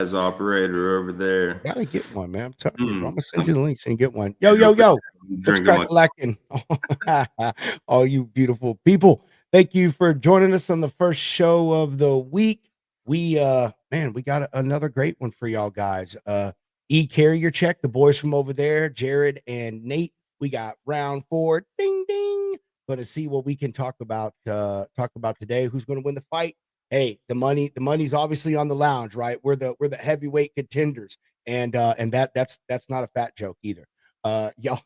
as operator over there. Gotta get one, man. I'm telling you, bro. I'm Mm. gonna send you the links and get one. Yo. Let's Drinking crack my a lacking. All you beautiful people. Thank you for joining us on the first show of the week. We man, we got another great one for y'all guys. Ecarriercheck, the boys from over there, Jared and Nate. We got round 4. Ding ding. Gonna see what we can talk about today. Who's gonna win the fight? Hey, the money's obviously on the lounge, right? We're the heavyweight contenders, and that's not a fat joke either. Y'all.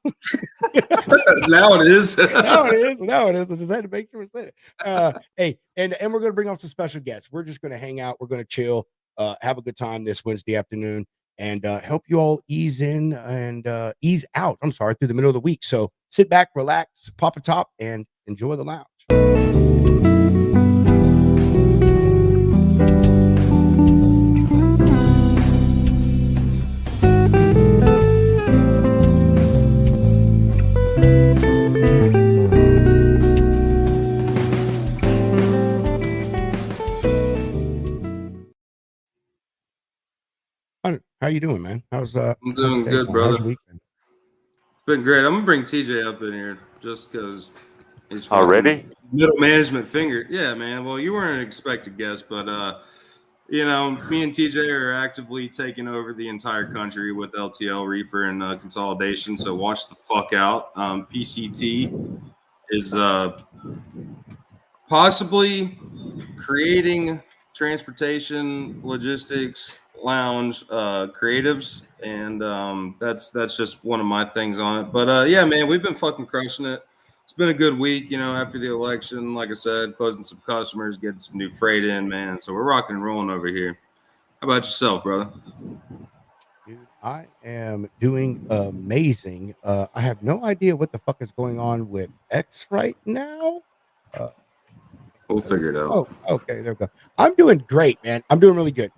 now it is. Now it is. I just had to make sure we said it. Hey, and we're gonna bring on some special guests. We're just gonna hang out. We're gonna chill, have a good time this Wednesday afternoon, and help you all ease in and ease out. I'm sorry, through the middle of the week. So sit back, relax, pop a top, and enjoy the lounge. How you doing, man? I'm doing good, brother. How's your weekend? Been great. I'm gonna bring TJ up in here just because he's already middle management fingered. Yeah, man. Well, you weren't an expected guest, but you know, me and TJ are actively taking over the entire country with LTL reefer and consolidation. So watch the fuck out. PCT is possibly creating transportation logistics lounge creatives, and that's just one of my things on it. But yeah, man, we've been fucking crushing it. It's been a good week, you know, after the election. Like I said, closing some customers, getting some new freight in, man. So we're rocking and rolling over here. How about yourself, brother? Dude, I am doing amazing. I have no idea what the fuck is going on with X right now. We'll figure it out. Oh, okay, there we go. I'm doing great, man. I'm doing really good.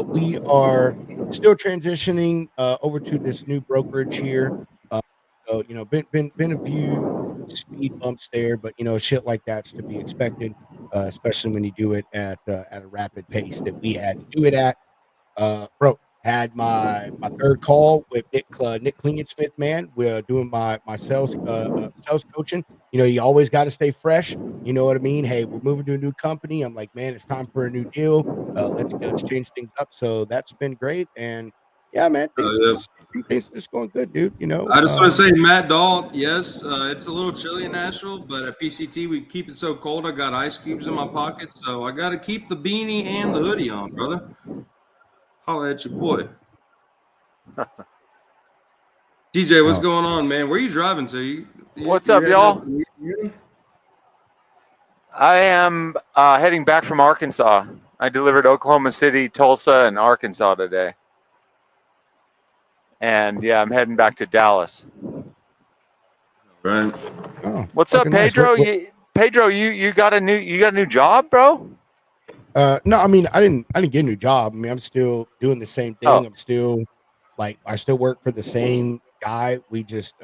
We are still transitioning over to this new brokerage here. So you know, been a few speed bumps there, but you know, shit like that's to be expected, especially when you do it at a rapid pace that we had to do it at. Bro, had my third call with Nick Klingensmith, man. We're doing my sales coaching. You know, you always got to stay fresh. You know what I mean? Hey, we're moving to a new company. I'm like, man, it's time for a new deal. Let's change things up. So that's been great. And yeah, man, things are just going good, dude. You know, I just want to say, Matt Dahl, yes, it's a little chilly in Nashville, but at PCT we keep it so cold. I got ice cubes in my pocket, so I got to keep the beanie and the hoodie on, brother. Holla at your boy. DJ, what's going on, man? Where are you driving to? What's up, y'all? I am heading back from Arkansas. I delivered Oklahoma City, Tulsa, and Arkansas today. And yeah, I'm heading back to Dallas. Right. Oh, what's up, Pedro? Nice. Pedro, you got a new job, bro? No, I mean I didn't get a new job. I mean, I'm still doing the same thing. Oh. I'm still I still work for the same guy. We just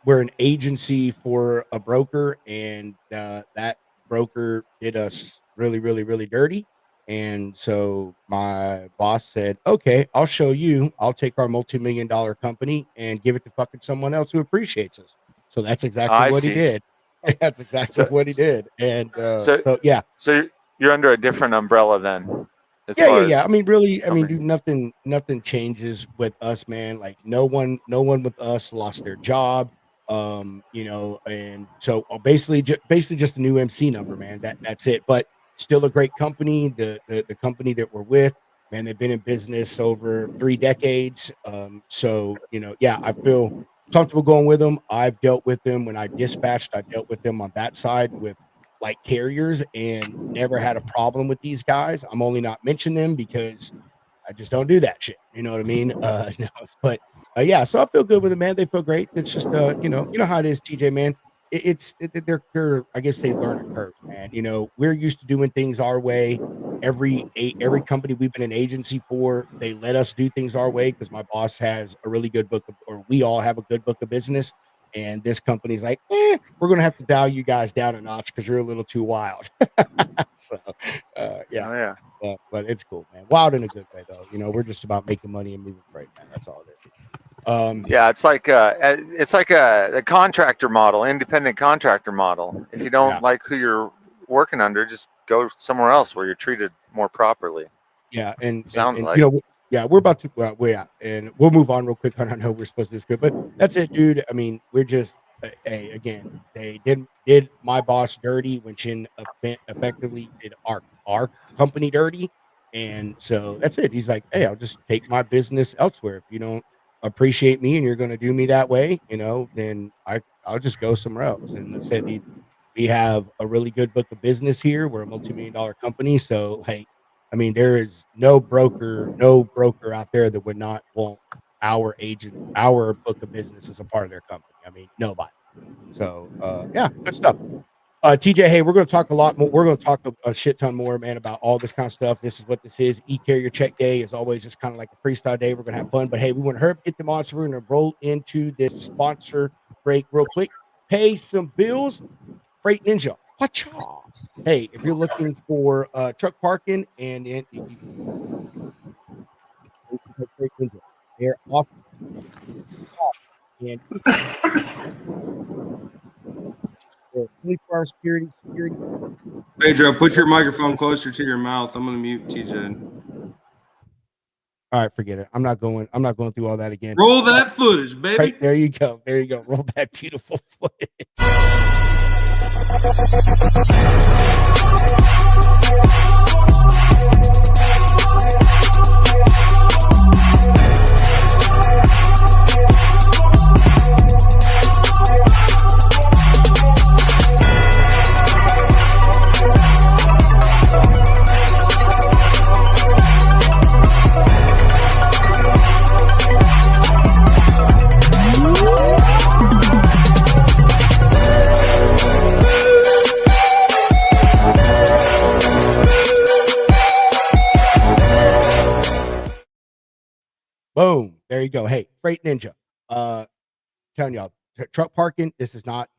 we're an agency for a broker, and that broker did us really dirty. And so my boss said, okay, I'll show you. I'll take our multi-million-dollar company and give it to fucking someone else who appreciates us. So that's exactly what he did. That's exactly what he did. And so yeah. So you're under a different umbrella then. Yeah. I mean, really, I mean, dude, nothing changes with us, man. Like no one with us lost their job. You know, and so basically just a new MC number, man. That's it. But still a great company. The company that we're with, man, they've been in business over 3 decades. So you know, yeah, I feel comfortable going with them. I've dealt with them when I dispatched. I dealt with them on that side with like carriers and never had a problem with these guys. I'm only not mentioning them because I just don't do that shit. You know what I mean? No, but yeah, so I feel good with it, man. They feel great. It's just you know how it is, TJ, man. They're I guess they learn a curve, man. You know, we're used to doing things our way. Every company we've been an agency for, they let us do things our way because my boss has a really good book of, or we all have a good book of business. And this company's like, we're going to have to dial you guys down a notch because you're a little too wild. So, yeah. Oh, yeah. But it's cool, man. Wild in a good way, though. We're just about making money and moving freight, man. That's all it is. Yeah, it's like a contractor model, independent contractor model. If you don't like who you're working under, just go somewhere else where you're treated more properly. Yeah, and Sounds like. we're about to and we'll move on real quick. I know we're supposed to do this good, but that's it, dude. I mean, we're just hey, again, they did my boss dirty when Chin effectively did our company dirty, and so that's it. He's like, hey, I'll just take my business elsewhere. If you don't appreciate me and you're going to do me that way, then I'll just go somewhere else. And I said we have a really good book of business here. We're a multi-million-dollar company, so like. I mean, there is no broker out there that would not want our book of business as a part of their company. I mean, nobody. So, yeah, good stuff. TJ, hey, we're going to talk a lot more. We're going to talk a shit ton more, man, about all this kind of stuff. This is what this is. Ecarriercheck Day is always just kind of like a freestyle day. We're going to have fun, but hey, we want to get them on, so we're going to roll into this sponsor break real quick. Pay some bills. Freight Ninja. Wacha. Hey, if you're looking for truck parking and they're off and 24-hour security. Pedro, put your microphone closer to your mouth. I'm gonna mute TJ. All right, forget it. I'm not going through all that again. Roll that footage, baby. Right, there you go. Roll that beautiful footage. Boom. There you go. Hey, Freight Ninja. Telling y'all, truck parking,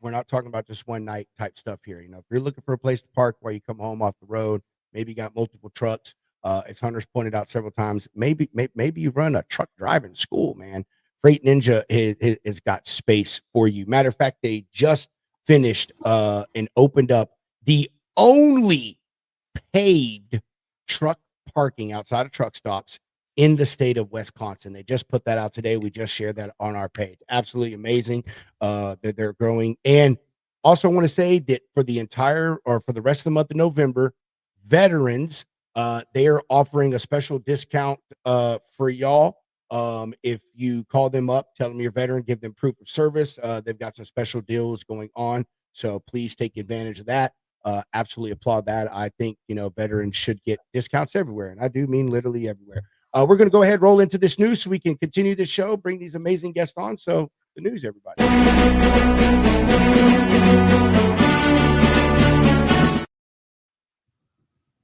we're not talking about just one night type stuff here. If you're looking for a place to park while you come home off the road, maybe you got multiple trucks. As Hunter's pointed out several times, maybe you run a truck driving school, man. Freight Ninja has got space for you. Matter of fact, they just finished and opened up the only paved truck parking outside of truck stops in the state of Wisconsin. They just put that out today. We just shared that on our page. Absolutely amazing that they're growing. And also want to say that for the rest of the month of November, veterans, they are offering a special discount for y'all. If you call them up, tell them you're a veteran, give them proof of service. They've got some special deals going on. So please take advantage of that. Absolutely applaud that. I think, veterans should get discounts everywhere. And I do mean literally everywhere. We're going to go ahead and roll into this news so we can continue the show, bring these amazing guests on. So the news, everybody.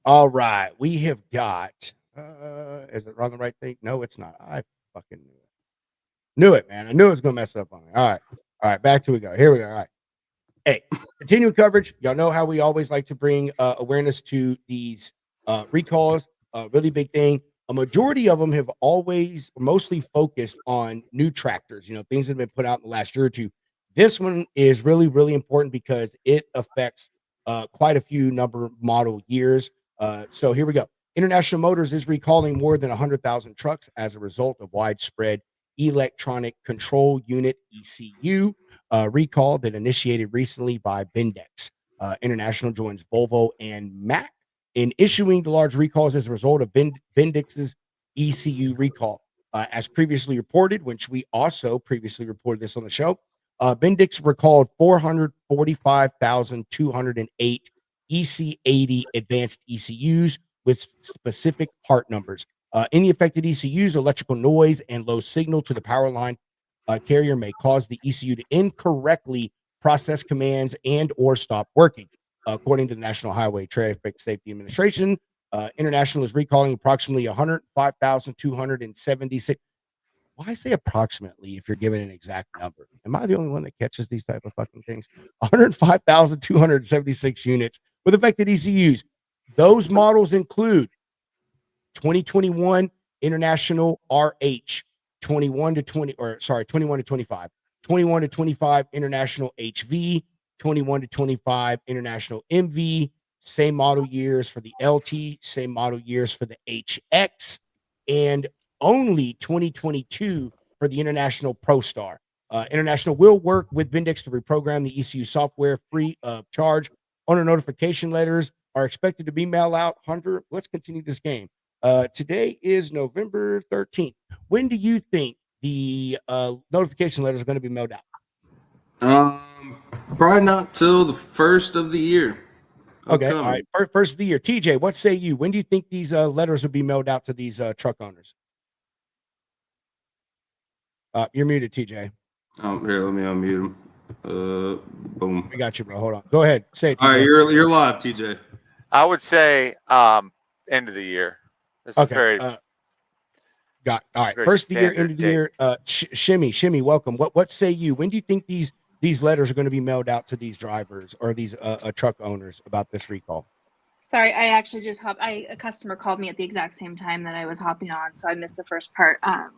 All right. We have got, is it on the right thing? No, it's not. I fucking knew it. Knew it, man. I knew it was going to mess up on me. All right. Back to we go. Here we go. All right. Hey, continued coverage. Y'all know how we always like to bring awareness to these recalls. Really big thing. A majority of them have always mostly focused on new tractors, things that have been put out in the last year or two. This one is really, really important because it affects quite a few model years. So here we go. International Motors is recalling more than 100,000 trucks as a result of widespread electronic control unit ECU recall that initiated recently by Bendix. International joins Volvo and Mack in issuing the large recalls as a result of Bendix's ECU recall. As previously reported, which we also previously reported this on the show, Bendix recalled 445,208 EC80 advanced ECUs with specific part numbers. Any affected ECUs, electrical noise, and low signal to the power line carrier may cause the ECU to incorrectly process commands and or stop working. According to the National Highway Traffic Safety Administration, International is recalling approximately 105,276. why say approximately if you're given an exact number? Am I the only one that catches these type of fucking things? 105,276 units with affected ECUs. Those models include 2021 International RH, 21 to 25, 21 to 25 International HV, 21 to 25 International MV, same model years for the LT, same model years for the HX, and only 2022 for the International ProStar. International will work with Vindex to reprogram the ECU software free of charge. Owner notification letters are expected to be mailed out. Hunter, let's continue this game. Today is November 13th. When do you think the notification letters are going to be mailed out? Probably not till the first of the year. Okay, all right. First of the year. TJ, what say you? When do you think these letters will be mailed out to these truck owners? You're muted, TJ. Oh, here, let me unmute him. Boom. We got you, bro. Hold on. Go ahead. Say it, TJ. All right, you're live, TJ. I would say end of the year. This okay. Very, all right. very First of the year, end of the date. year. Shimmy, welcome. What say you? When do you think these letters are going to be mailed out to these drivers or these truck owners about this recall? Sorry, I actually just a customer called me at the exact same time that I was hopping on, so I missed the first part. All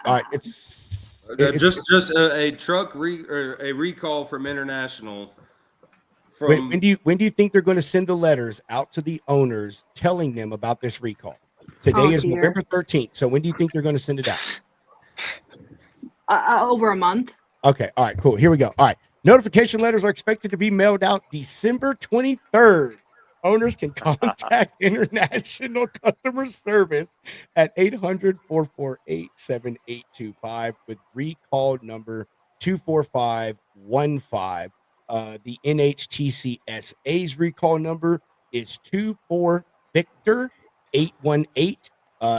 right, it's just a truck or a recall from International. When do you think they're going to send the letters out to the owners telling them about this recall? Today is November 13th. So when do you think they're going to send it out? Over a month. Okay. All right, cool. Here we go. All right. Notification letters are expected to be mailed out December 23rd. Owners can contact International Customer Service at 800-448-7825 with recall number 24515. The NHTCSA's recall number is 24 Victor 818.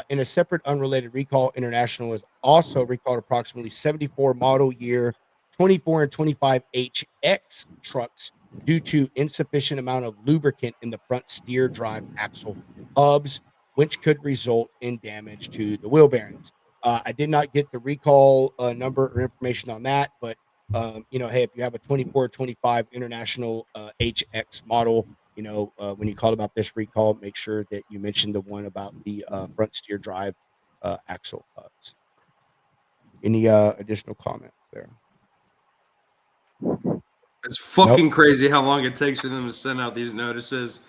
In a separate unrelated recall, International has also recalled approximately 74 model year 24 and 25 HX trucks due to insufficient amount of lubricant in the front steer drive axle hubs, which could result in damage to the wheel bearings. I did not get the recall number or information on that, but hey, if you have a 24 25 International HX model, when you call about this recall, make sure that you mention the one about the front steer drive axle hubs. Any additional comments there? It's fucking crazy how long it takes for them to send out these notices.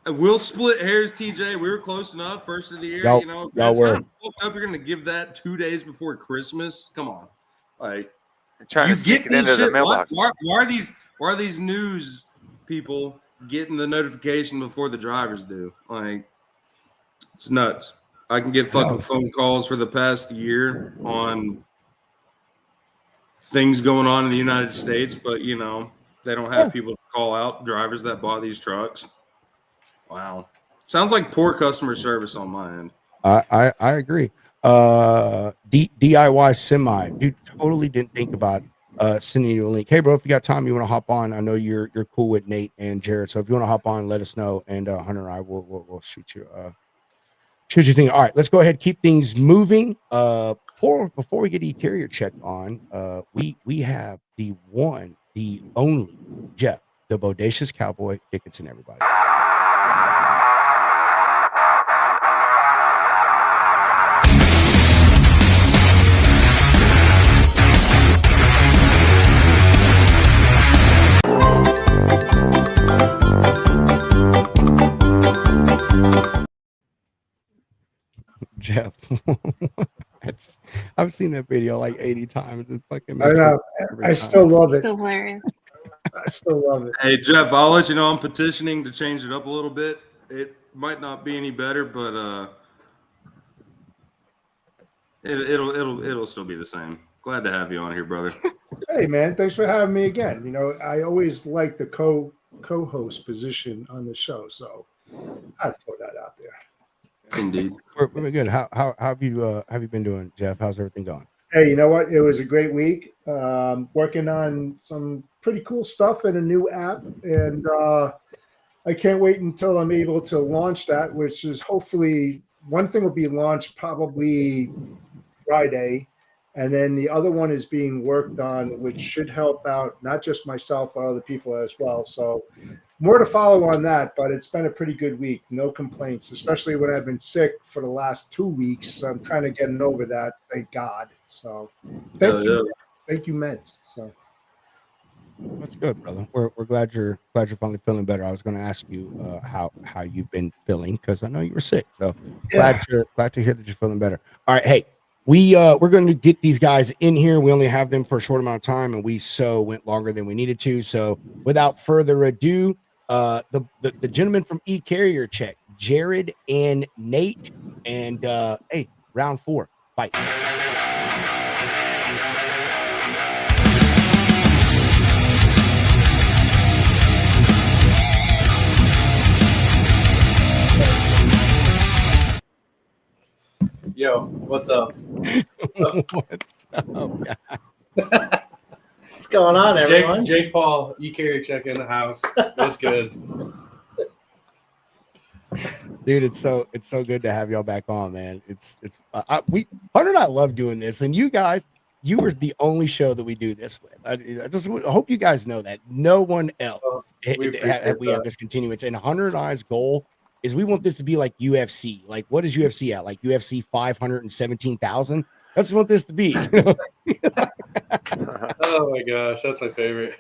We'll split hairs, TJ. We were close enough. First of the year, y'all it's were. kind of fucked up. You're gonna give that 2 days before Christmas. Come on, like you get it into shit. The mailbox. Why are these news people getting the notification before the drivers do? Like, it's nuts. I can get fucking phone calls for the past year on things going on in the United States, but they don't have people to call out drivers that bought these trucks. Wow. Sounds like poor customer service on my end. I agree. DIY semi, dude, totally didn't think about sending you a link. Hey bro, if you got time, you want to hop on. I know you're cool with Nate and Jared. So if you want to hop on, let us know. And Hunter and I will shoot you thing. All right, let's go ahead, keep things moving. Before we get Ecarriercheck on, we have the one, the only Jeff, the bodacious cowboy Dickinson, everybody. Jeff, I've seen that video like 80 times. It fucking makes I know. I still love it. Still hilarious. I still love it. Hey Jeff, I'll let you know I'm petitioning to change it up a little bit. It might not be any better, but it'll still be the same. Glad to have you on here, brother. Hey man, thanks for having me again. I always like the co-host position on the show, so I'd throw that out there. Indeed. We're good. How have you been doing, Jeff? How's everything going? Hey, you know what? It was a great week. Working on some pretty cool stuff in a new app, and I can't wait until I'm able to launch that, which is hopefully one thing will be launched probably Friday, And then the other one is being worked on, which should help out not just myself, but other people as well. So more to follow on that, but it's been a pretty good week. No complaints, especially when I've been sick for the last 2 weeks. I'm kind of getting over that, thank God. So thank you, Meds. So that's good, brother. We're glad you're finally feeling better. I was going to ask you how you've been feeling because I know you were sick. So glad to hear that you're feeling better. All right, hey, we're going to get these guys in here. We only have them for a short amount of time, and we went longer than we needed to. So without further ado, the gentleman from Ecarriercheck, Jared and Nate, and hey, round 4, fight. Yo, what's up? What's up, guys? What's going on, everyone? Jake Paul, Ecarriercheck in the house. What's good? Dude, it's so good to have y'all back on, man. Hunter and I love doing this, and you guys, you were the only show that we do this with. I just hope you guys know that no one else we have this continuance. And Hunter and I's goal is we want this to be like UFC. Like, what is UFC at? Like UFC 517,000. That's what we want this to be. Oh my gosh, that's my favorite.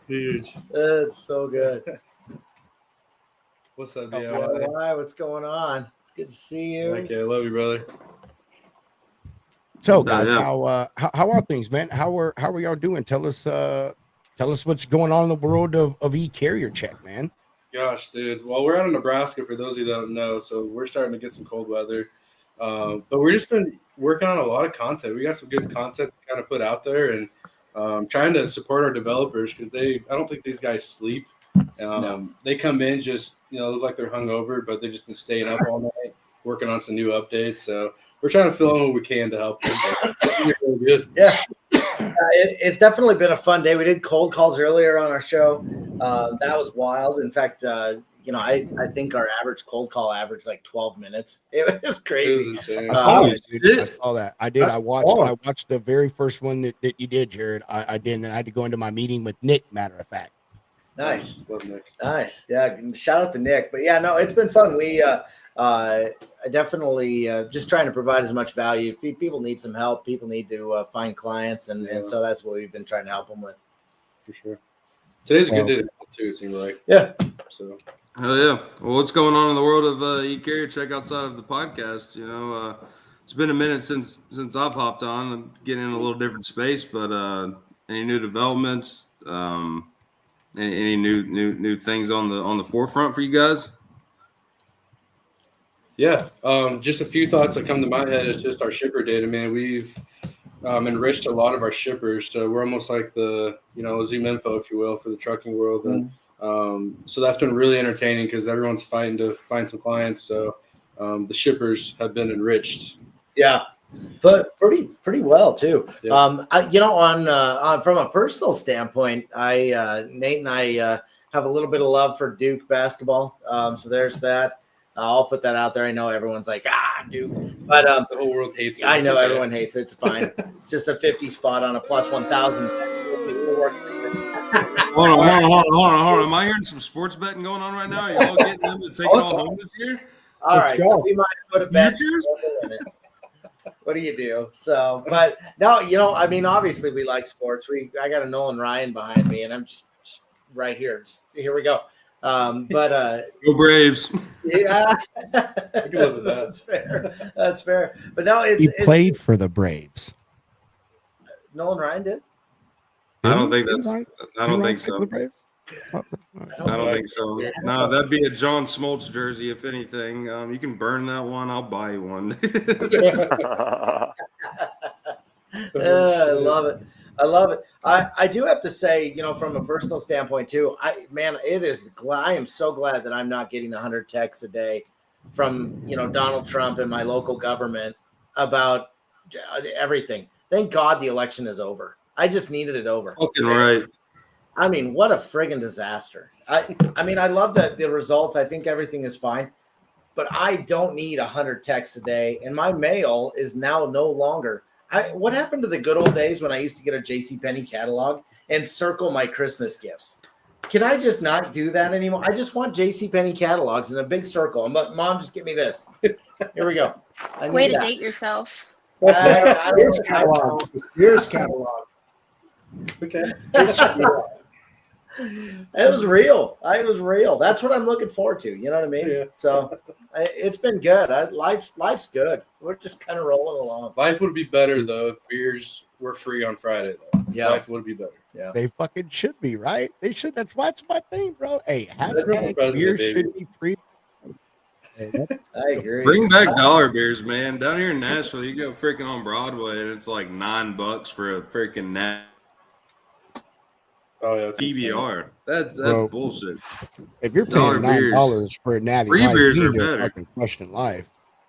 Huge. That's so good. What's up, DIY? What's going on? It's good to see you. Okay, I love you, brother. So, guys, how are things, man? How are y'all doing? Tell us what's going on in the world of Ecarriercheck, man. Gosh, dude. Well, we're out in Nebraska, for those of you that don't know, so we're starting to get some cold weather. But we've just been working on a lot of content. We got some good content to kind of put out there, and trying to support our developers because I don't think these guys sleep. No. They come in just, look like they're hungover, but they've just been staying up all night, working on some new updates. So we're trying to fill in what we can to help them. Really good. Yeah. It's definitely been a fun day. We did cold calls earlier on our show. That was wild. In fact, I think our average cold call averaged like 12 minutes. It was crazy. It was insane. I saw that. I did. I watched the very first one that you did, Jared. I did, and then I had to go into my meeting with Nick, matter of fact. Nice. Love Nick. Nice. Yeah. Shout out to Nick. But yeah, no, it's been fun. We definitely just trying to provide as much value. People need some help. People need to find clients. And so that's what we've been trying to help them with. For sure. Today's a good day too, it seems like. Yeah. So. Oh yeah. Well, what's going on in the world of Ecarriercheck outside of the podcast? It's been a minute since I've hopped on. I'm getting in a little different space, but any new developments? Any new things on the forefront for you guys? Yeah, just a few thoughts that come to my head is just our shipper data, man. We've enriched a lot of our shippers, so we're almost like the Zoom info, if you will, for the trucking world, and so that's been really entertaining because everyone's fighting to find some clients. So the shippers have been enriched. Yeah, but pretty well too. Yeah. On from a personal standpoint, Nate and I have a little bit of love for Duke basketball. So there's that. I'll put that out there. I know everyone's like, Duke, but the whole world hates it. I know everyone hates it. It's fine. It's just a 50 spot on a plus 1,000. Hold on. Am I hearing some sports betting going on right now? Are y'all getting them to take it all home this year? All right, so we might go to bed. What do you do? So, but no, obviously we like sports. I got a Nolan Ryan behind me, and I'm just right here. Here we go. Go Braves. Yeah, I can live with that. That's fair. But no, he played for the Braves. Nolan Ryan did. I don't think so. I don't think so. No, that'd be a John Smoltz jersey, if anything. You can burn that one. I'll buy you one. I love it. I do have to say, from a personal standpoint too, I am so glad that I'm not getting 100 texts a day from, Donald Trump and my local government about everything. Thank God the election is over. I just needed it over. Fucking right. I mean, what a friggin' disaster. I love the results. I think everything is fine. but I don't need 100 texts a day, and my mail is now no longer. What happened to the good old days when I used to get a JCPenney catalog and circle my Christmas gifts? Can I just not do that anymore? I just want JCPenney catalogs in a big circle. I'm like, Mom, just get me this. Here we go. Way to date yourself. Here's catalog. Okay. It was real. It was real. That's what I'm looking forward to. You know what I mean? Yeah. So it's been good. Life's good. We're just kind of rolling along. Life would be better though if beers were free on Friday though. Yeah. Life would be better. Yeah. They fucking should be, right? They should. That's why it's my thing, bro. Hey, That's for hashtag president, beer baby. should be free. Hey, I agree. Bring back dollar beers, man. Down here in Nashville, you go freaking on Broadway, and it's like $9 for a freaking Oh yeah, it's TBR. That's Bro, bullshit. if you're Dollar paying beers. $9 for a natty Free light, beers you are need to better. fucking question life.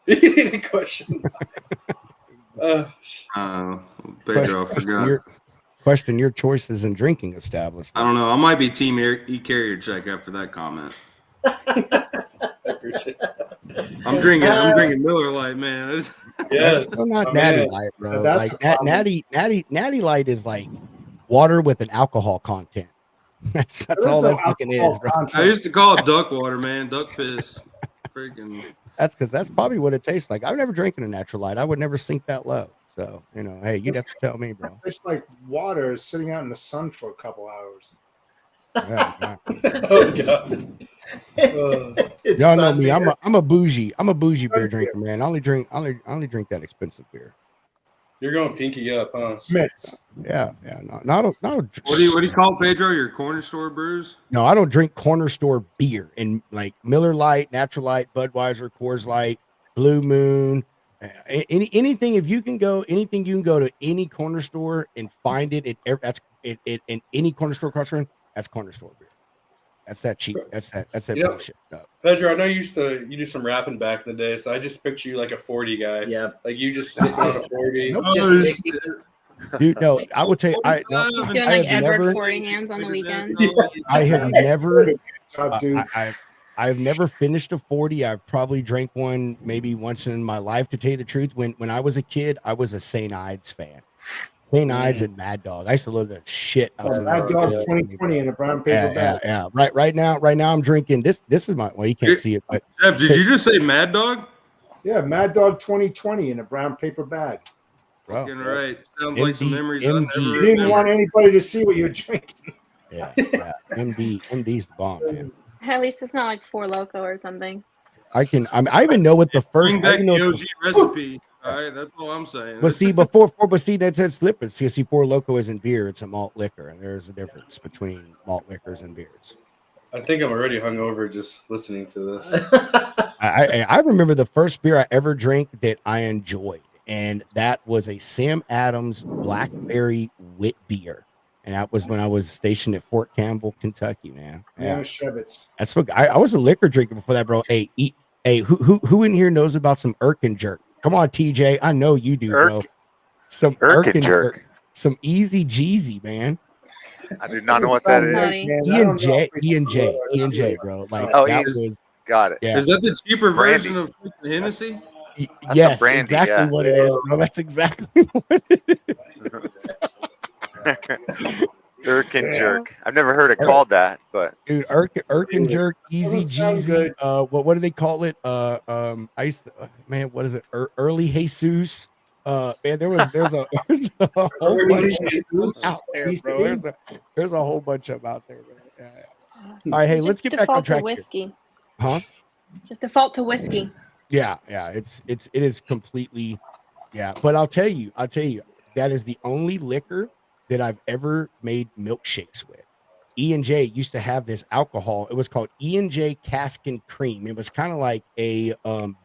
insane. Question. Pedro, I forgot. Question your choices in drinking establishments. I don't know. I might be team Ecarriercheck after that comment. I'm drinking Miller Lite, man. Yes. That's still not my natty man. light, bro. That's Like a problem. natty light is like water with an alcohol content. That's all that fucking is, bro. I used to call it duck water, man. Duck piss. Freaking. That's because that's probably what it tastes like. I've never drinking a natural light. I would never sink that low. So, hey, you'd have to tell me, bro. It's like water sitting out in the sun for a couple hours. Yeah, Oh god. It's y'all know Sunday. me. I'm a bougie beer drinker, man. I only drink that expensive beer. You're going pinky up, huh? Smiths. Yeah. Not What do you call it, Pedro? Your corner store brews? No, I don't drink corner store beer. And like Miller Lite, Natural Light, Budweiser, Coors Light, Blue Moon, anything. If you can go, anything you can go to any corner store and find it. In any corner store across the country, that's corner store beer. That's that cheap. That's that Yeah. bullshit stuff. Pedro, I know you do some rapping back in the day, so I just picture you like a 40 guy. Yeah. Like you just sitting on a 40. Nope. Just Dude, no, I would tell you, Doing I like have Edward never, 40 hands on the weekend. I have never, Dude. I've never finished a 40. I've probably drank one maybe once in my life. To tell you the truth, when I was a kid, I was a St. Ides fan. St. Ides and Mad Dog. I used to love the shit. Mad Dog 2020 in a brown paper bag. Yeah. Right now, I'm drinking this. This is my. Well, you can't see it, but Jeff, did you just say Mad Dog? Yeah, Mad Dog 2020 in a brown paper bag. bro, Fucking right. Sounds like some MD. memories I never You didn't want remember. anybody to see what you're drinking. yeah. MD's the bomb, man. At least it's not like Four Loco or something. I even know what the first. Bring I back even the know OG recipe. All right, that's all I'm saying. But see, that said slipping. See, Four Loco isn't beer; it's a malt liquor, and there's a difference between malt liquors and beers. I think I'm already hungover just listening to this. I remember the first beer I ever drank that I enjoyed, and that was a Sam Adams Blackberry Wit beer, and that was when I was stationed at Fort Campbell, Kentucky, man. Yeah, Yeah, Shevitz. that's what I was a liquor drinker before that, bro. Hey, who in here knows about some Irk Jerk? Come on, TJ, I know you do, bro. Some Irk Jerk. some Easy Jeezy, man. I do not know what that is. Naughty. Ian J, bro. Like Oh, that Ian- was. Got it. Yeah. Is that the cheaper Brandy. version of freaking Hennessy? That's Yes, a brandy, exactly yeah. what it is, bro. That's exactly what it is. Irkin jerk. I've never heard it called that, but Dude, Irk Jerk, Easy Doesn't sound Jeezy. good. What do they call it? I used to, man, what is it? Early Jesus. Man, there's a whole bunch out there, bro. There's a whole bunch of them out there, bro. Yeah. All right, hey, Just let's get back on default to track. Here. whiskey. Huh? Just default to whiskey. Yeah, it is completely, yeah. But I'll tell you, that is the only liquor that I've ever made milkshakes with. E&J used to have this alcohol. It was called E&J Cask and Cream. It was kind of like a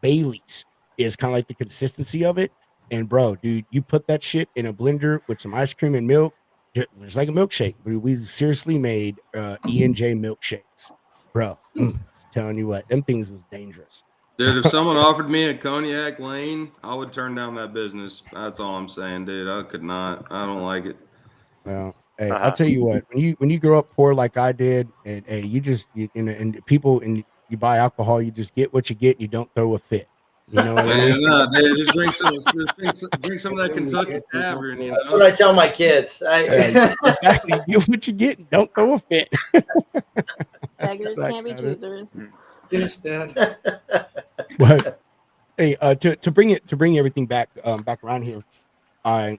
Bailey's. Is kind of like the consistency of it. And bro, dude, you put that shit in a blender with some ice cream and milk, it's like a milkshake. We seriously made E&J milkshakes, bro. Telling you what, them things is dangerous. Dude, if someone offered me a cognac lane, I would turn down that business. That's all I'm saying, dude. I could not. I don't like it. Well, hey, I'll tell you what. When you grow up poor like I did, and hey, and people, and you buy alcohol, you just get what you get. You don't throw a fit. You know what I mean? Man, just drink some of that Kentucky Tavern. You know? That's what I tell my kids. Exactly. You get what you get. And don't throw a fit. Beggars can't be choosers. Yes, Dad. But hey, to bring everything back around here, I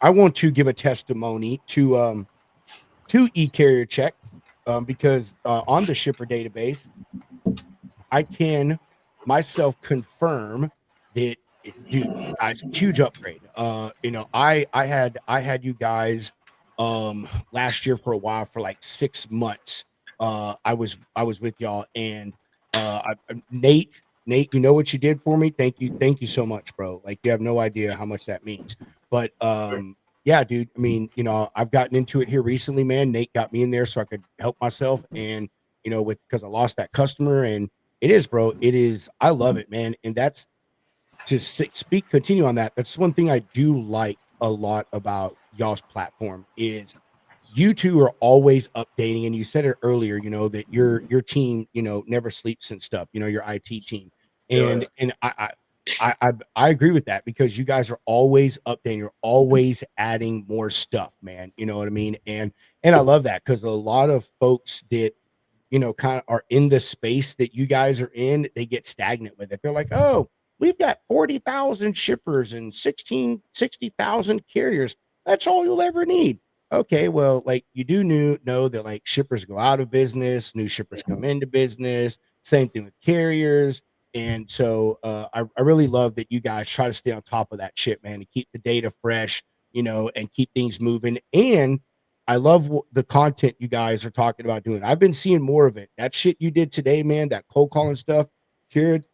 want to give a testimony to Ecarriercheck, because on the shipper database, I can myself confirm that, dude, guys, huge upgrade. I had you guys last year for a while, for like 6 months. I was with y'all, and Nate, you know what you did for me. Thank you so much, bro. Like, you have no idea how much that means. But yeah, dude, I mean, I've gotten into it here recently, man. Nate got me in there so I could help myself, and because I lost that customer. And it is, bro, it is, I love it, man. And that's, to continue on that, that's one thing I do like a lot about y'all's platform, is you two are always updating. And you said it earlier, that your team, never sleeps and stuff, your IT team. And I agree with that, because you guys are always updating, you're always adding more stuff, man. You know what I mean? And I love that, because a lot of folks that kind of are in the space that you guys are in, they get stagnant with it. They're like, oh, we've got 40,000 shippers and 60,000 carriers. That's all you'll ever need. Okay, well, like, you do know that, like, shippers go out of business, new shippers come into business, same thing with carriers. And so I really love that you guys try to stay on top of that shit, man, to keep the data fresh, and keep things moving. And I love the content you guys are talking about doing. I've been seeing more of it. That shit you did today, man, that cold calling stuff, Jared,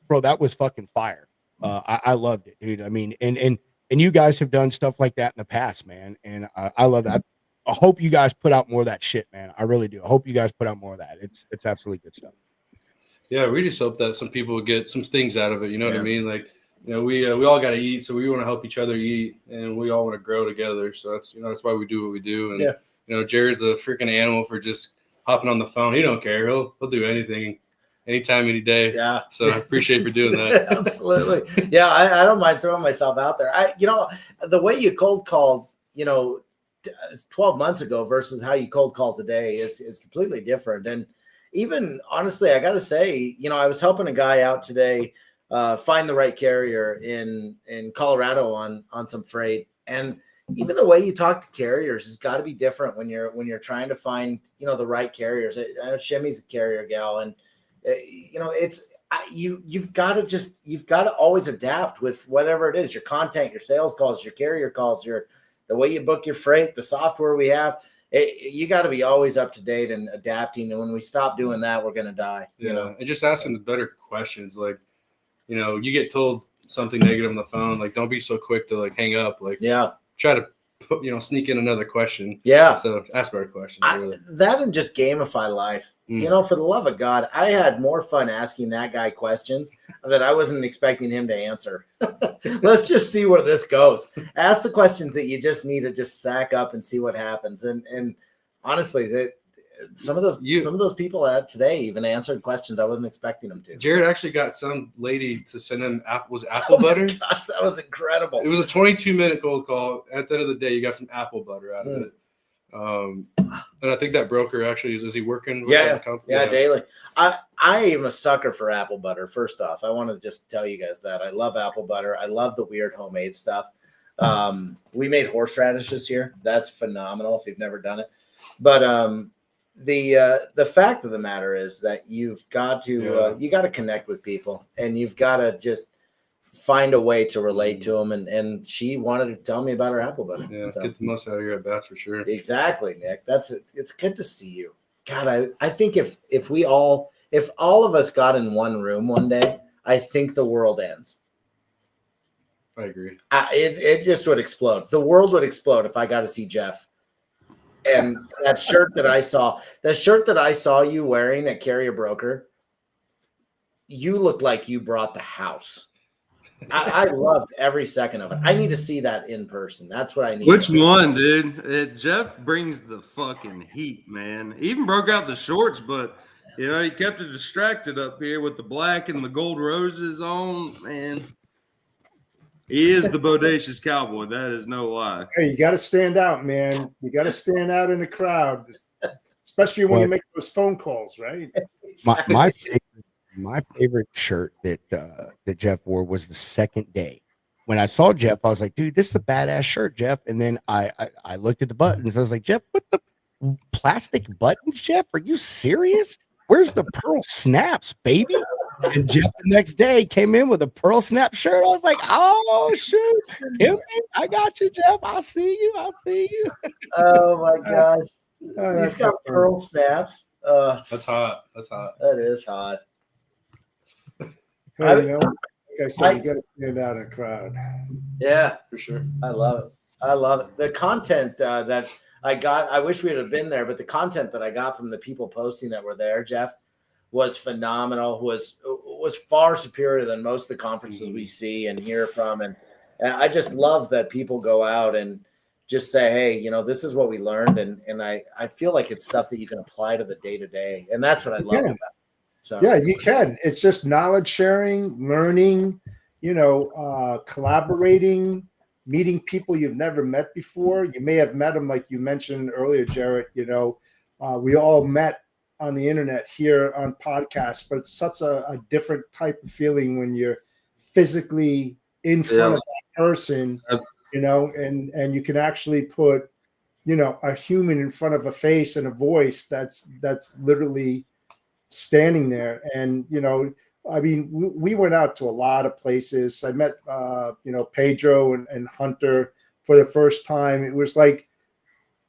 bro, that was fucking fire. I loved it, dude. I mean, and you guys have done stuff like that in the past, man. And I love that. I hope you guys put out more of that shit, man. I really do. I hope you guys put out more of that. It's absolutely good stuff. Yeah, we just hope that some people get some things out of it. You know what I mean? Like, we all got to eat, so we want to help each other eat, and we all want to grow together. So that's that's why we do what we do. And Jared's a freaking animal for just hopping on the phone. He don't care. He'll do anything, anytime, any day. Yeah. So I appreciate you for doing that. Absolutely. Yeah, I don't mind throwing myself out there. The way you cold called, 12 months ago versus how you cold call today is completely different. And even honestly, I got to say, I was helping a guy out today find the right carrier in Colorado on some freight. And even the way you talk to carriers has got to be different when you're trying to find, the right carriers. I know Shemmy's a carrier gal, and you've got to always adapt with whatever it is, your content, your sales calls, your carrier calls, the way you book your freight, the software we have. You got to be always up to date and adapting. And when we stop doing that, we're going to die. And just asking the better questions. Like, you get told something negative on the phone, like, don't be so quick to like hang up. Like, try to put, sneak in another question. Yeah. So ask better questions. Really. That and just gamify life. For the love of God, I had more fun asking that guy questions that I wasn't expecting him to answer. Let's just see where this goes. Ask the questions that you just need to just sack up and see what happens. And honestly, some of those people today even answered questions I wasn't expecting them to. Jared actually got some lady to send him apple butter. Gosh, that was incredible. It was a 22-minute cold call. At the end of the day, you got some apple butter out of it. And I think that broker actually is he working with the company? Yeah, daily. I am a sucker for apple butter. First off, I want to just tell you guys that I love apple butter. I love the weird homemade stuff. We made horseradish this year. That's phenomenal if you've never done it. But the fact of the matter is that you've got to you got to connect with people, and you've got to just find a way to relate to them. And she wanted to tell me about her apple butter. Yeah, so get the most out of your at-bats for sure. Exactly, Nick. It's good to see you. God, I think if all of us got in one room one day, I think the world ends. I agree. It just would explode. The world would explode if I got to see Jeff. And that shirt that I saw you wearing at Carrier Broker, you looked like you brought the house. I loved every second of it. I need to see that in person. That's what I need. Which one, dude? Jeff brings the fucking heat, man. He even broke out the shorts, but You know, he kept it distracted up here with the black and the gold roses on, man. He is the bodacious cowboy. That is no lie. Hey, you got to stand out, man. You got to stand out in the crowd, especially when you make those phone calls, right? My favorite shirt that Jeff wore was the second day. When I saw Jeff, I was like, dude, this is a badass shirt, Jeff. And then I looked at the buttons. I was like, Jeff, what the plastic buttons, Jeff? Are you serious? Where's the pearl snaps, baby? And Jeff the next day came in with a pearl snap shirt. I was like, oh shoot, I got you, Jeff. I see you. Oh my gosh. He's got pearl snaps. That's hot. That is hot. Hey, you know, like I said, you got to stand out in a crowd. Yeah, for sure. I love it. The content that I got, I wish we would have been there, but the content that I got from the people posting that were there, Jeff, was phenomenal. Was far superior than most of the conferences we see and hear from. And I just love that people go out and just say, hey, you know, this is what we learned. And I feel like it's stuff that you can apply to the day-to-day. And that's what I love about it. So yeah, you can. It's just knowledge sharing, learning, you know, collaborating, meeting people you've never met before. You may have met them, like you mentioned earlier, Jarrett. You know, we all met on the internet here on podcasts, but it's such a different type of feeling when you're physically in front of that person, you know, and you can actually put, you know, a human in front of a face and a voice that's literally standing there. And, you know, I mean, we went out to a lot of places. I met, you know, Pedro and Hunter for the first time. It was like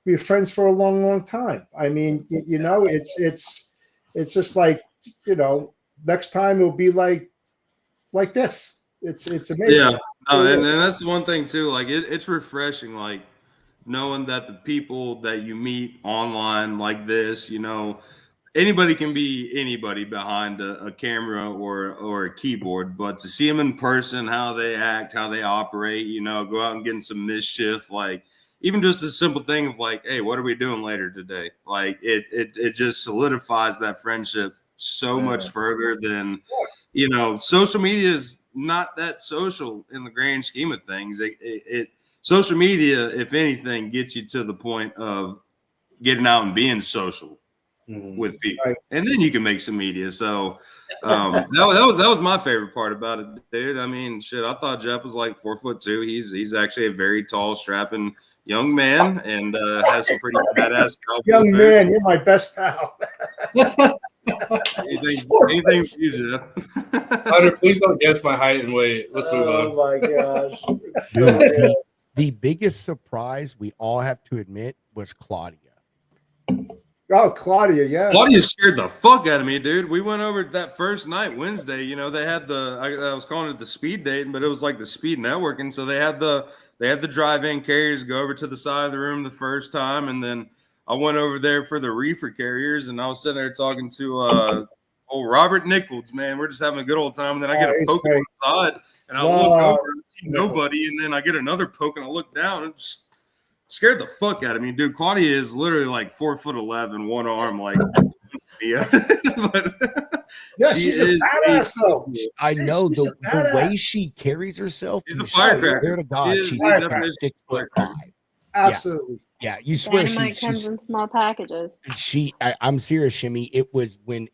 we were friends for a long, long time. I mean, you know, it's just like, you know, next time it'll be like this. It's amazing. Yeah, and that's the one thing too. Like it's refreshing, like knowing that the people that you meet online like this, you know, anybody can be anybody behind a camera or a keyboard, but to see them in person, how they act, how they operate, you know, go out and get in some mischief, like even just a simple thing of like, hey, what are we doing later today? Like it just solidifies that friendship so much further than, you know, social media is not that social in the grand scheme of things. Social media, if anything, gets you to the point of getting out and being social with people, right. And then you can make some media. So that was my favorite part about it, dude. I mean, shit, I thought Jeff was like 4'2". He's actually a very tall, strapping young man, and has some pretty badass young man. You're my best pal. anything for you, Jeff. Hunter, please don't guess my height and weight. Let's move on. Oh my gosh. Dude, the biggest surprise we all have to admit was Claudia. Oh, Claudia, yeah. Claudia scared the fuck out of me, dude. We went over that first night, Wednesday. You know, they had I was calling it the speed dating, but it was like the speed networking. So they had the drive-in carriers go over to the side of the room the first time, and then I went over there for the reefer carriers, and I was sitting there talking to old Robert Nichols, man. We're just having a good old time. And then I get a poke on the side, and I look over and see nobody, and then I get another poke, and I look down and just scared the fuck out of me, dude. Claudia is literally like 4'11", one arm, like yeah. Yeah, she's a badass though. I know the way she carries herself. She's a firecracker. Swear to God, she's 6'5". Absolutely. Yeah, you swear Dynamite comes in small packages. I'm serious, Shimmy. It was when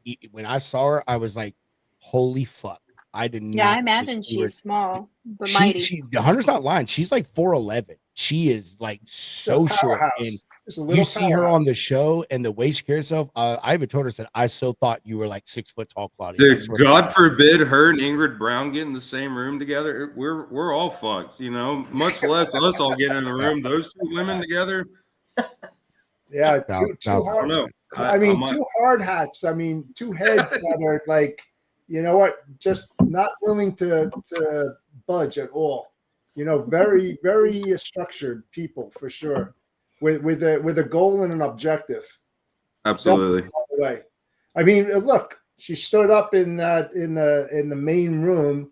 I saw her, I was like, holy fuck. I did not. Yeah, I imagine she's small, but mighty. The Hunter's not lying. She's like 4'11". She is like so short. And you see her on the show and the way she carries herself. I even told her, said, I so thought you were like 6 foot tall, Claudia. Dude, God forbid her and Ingrid Brown get in the same room together. We're all fucked, you know, much less us all get in the room. Those two women together. Yeah, two hard. I mean, two hard hats. I mean, two heads that are like, you know what, just not willing to budge at all. You know, very, very structured people for sure, with a goal and an objective. Absolutely. I mean, look, she stood up in the main room